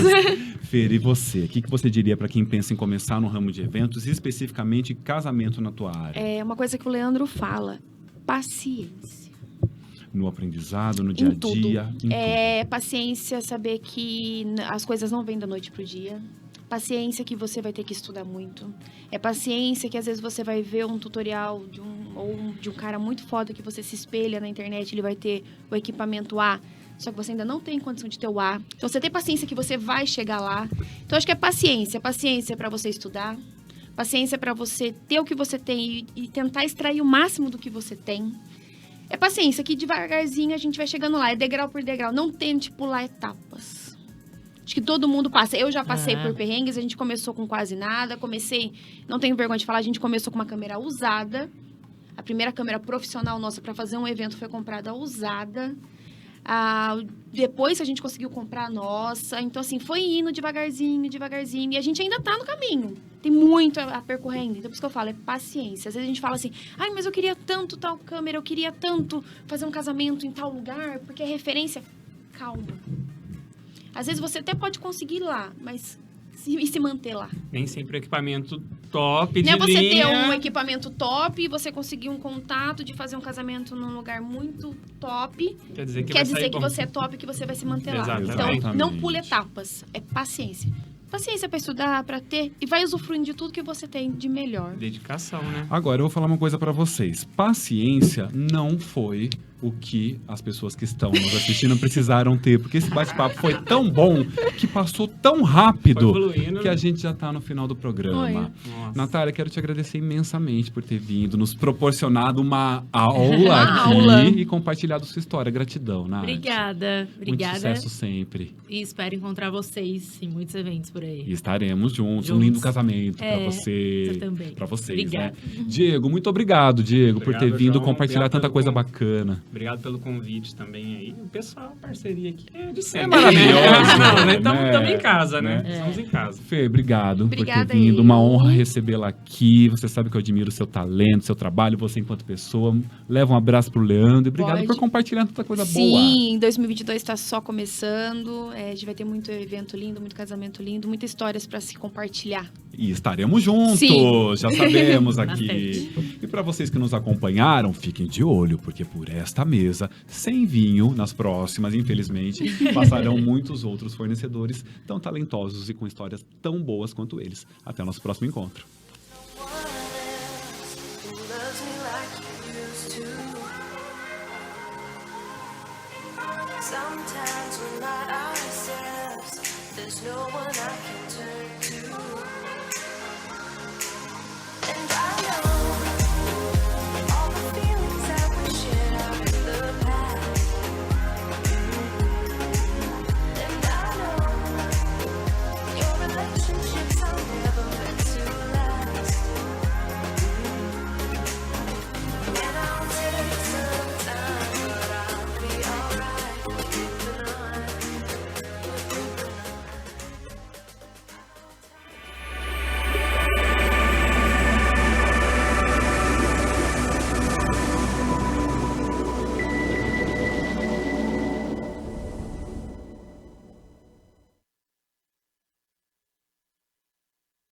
Fer, e você? O que você diria para quem pensa em começar no ramo de eventos, especificamente casamento na tua área? É uma coisa que o Leandro fala, paciência. No aprendizado, no dia a tudo. dia? Em tudo. É paciência, saber que as coisas não vêm da noite pro dia. Paciência que você vai ter que estudar muito. É paciência que às vezes você vai ver um tutorial de um cara muito foda que você se espelha na internet, ele vai ter o equipamento A, só que você ainda não tem condição de ter o A. Então você tem paciência que você vai chegar lá. Então acho que é paciência. Paciência para você estudar. Paciência para você ter o que você tem e tentar extrair o máximo do que você tem. É paciência que devagarzinho a gente vai chegando lá. É degrau por degrau. Não tente pular etapas. Acho que todo mundo passa. Eu já passei por perrengues, a gente começou com quase nada. Não tenho vergonha de falar, a gente começou com uma câmera usada. A primeira câmera profissional nossa para fazer um evento foi comprada usada. Depois a gente conseguiu comprar a nossa. Então, assim, foi indo devagarzinho, devagarzinho. E a gente ainda tá no caminho. Tem muito a percorrer ainda. Então, por isso que eu falo, é paciência. Às vezes a gente fala assim, ai, mas eu queria tanto tal câmera, eu queria tanto fazer um casamento em tal lugar, porque é referência. Calma. Às vezes você até pode conseguir ir lá, mas se manter lá. Nem sempre equipamento top de Não é você linha. ter um equipamento top e você conseguir um contato de fazer um casamento num lugar muito top. Quer dizer que, Quer vai dizer sair que bom. você é top e que você vai se manter lá. Exatamente. Então, não pule etapas. É paciência. Paciência para estudar, para ter. E vai usufruindo de tudo que você tem de melhor. Dedicação, né? Agora, eu vou falar uma coisa para vocês. Paciência não foi o que as pessoas que estão nos assistindo precisaram ter, porque esse bate-papo foi tão bom, que passou tão rápido, Foi fluindo. que a gente já tá no final do programa. Oi. Nossa. Natália, quero te agradecer imensamente por ter vindo, nos proporcionado uma aula aqui aula. e compartilhado sua história. Gratidão, Nath. Obrigada. Muito Obrigada. sucesso sempre. E espero encontrar vocês em muitos eventos por aí. E estaremos juntos. Um Juntos. lindo casamento para É, você. você também. Para vocês, Obrigada. né? Diego, muito obrigado, Diego, por ter Obrigado, vindo João. compartilhar Obrigado tanta pelo coisa convite. bacana. Obrigado pelo convite também aí. O pessoal, a parceria aqui é de sempre. maravilhoso, Não, né? Estamos em casa, né? Né? Estamos em casa. Fê, obrigado Obrigada por ter vindo. eu. Uma honra recebê-la aqui. Você sabe que eu admiro o seu talento, seu trabalho, você enquanto pessoa. Leva um abraço pro Leandro. E obrigado Pode. por compartilhar tanta coisa boa. Sim, 2022 está só começando. A gente vai ter muito evento lindo, muito casamento lindo, muitas histórias para se compartilhar. E estaremos juntos, Sim. já sabemos aqui. Bastante. E para vocês que nos acompanharam, fiquem de olho, porque por esta mesa, sem vinho, nas próximas, infelizmente, passarão muitos outros fornecedores tão talentosos e com histórias tão boas quanto eles. Até o nosso próximo encontro. Who loves me like you used to. Sometimes we're not ourselves. There's no one I can turn to.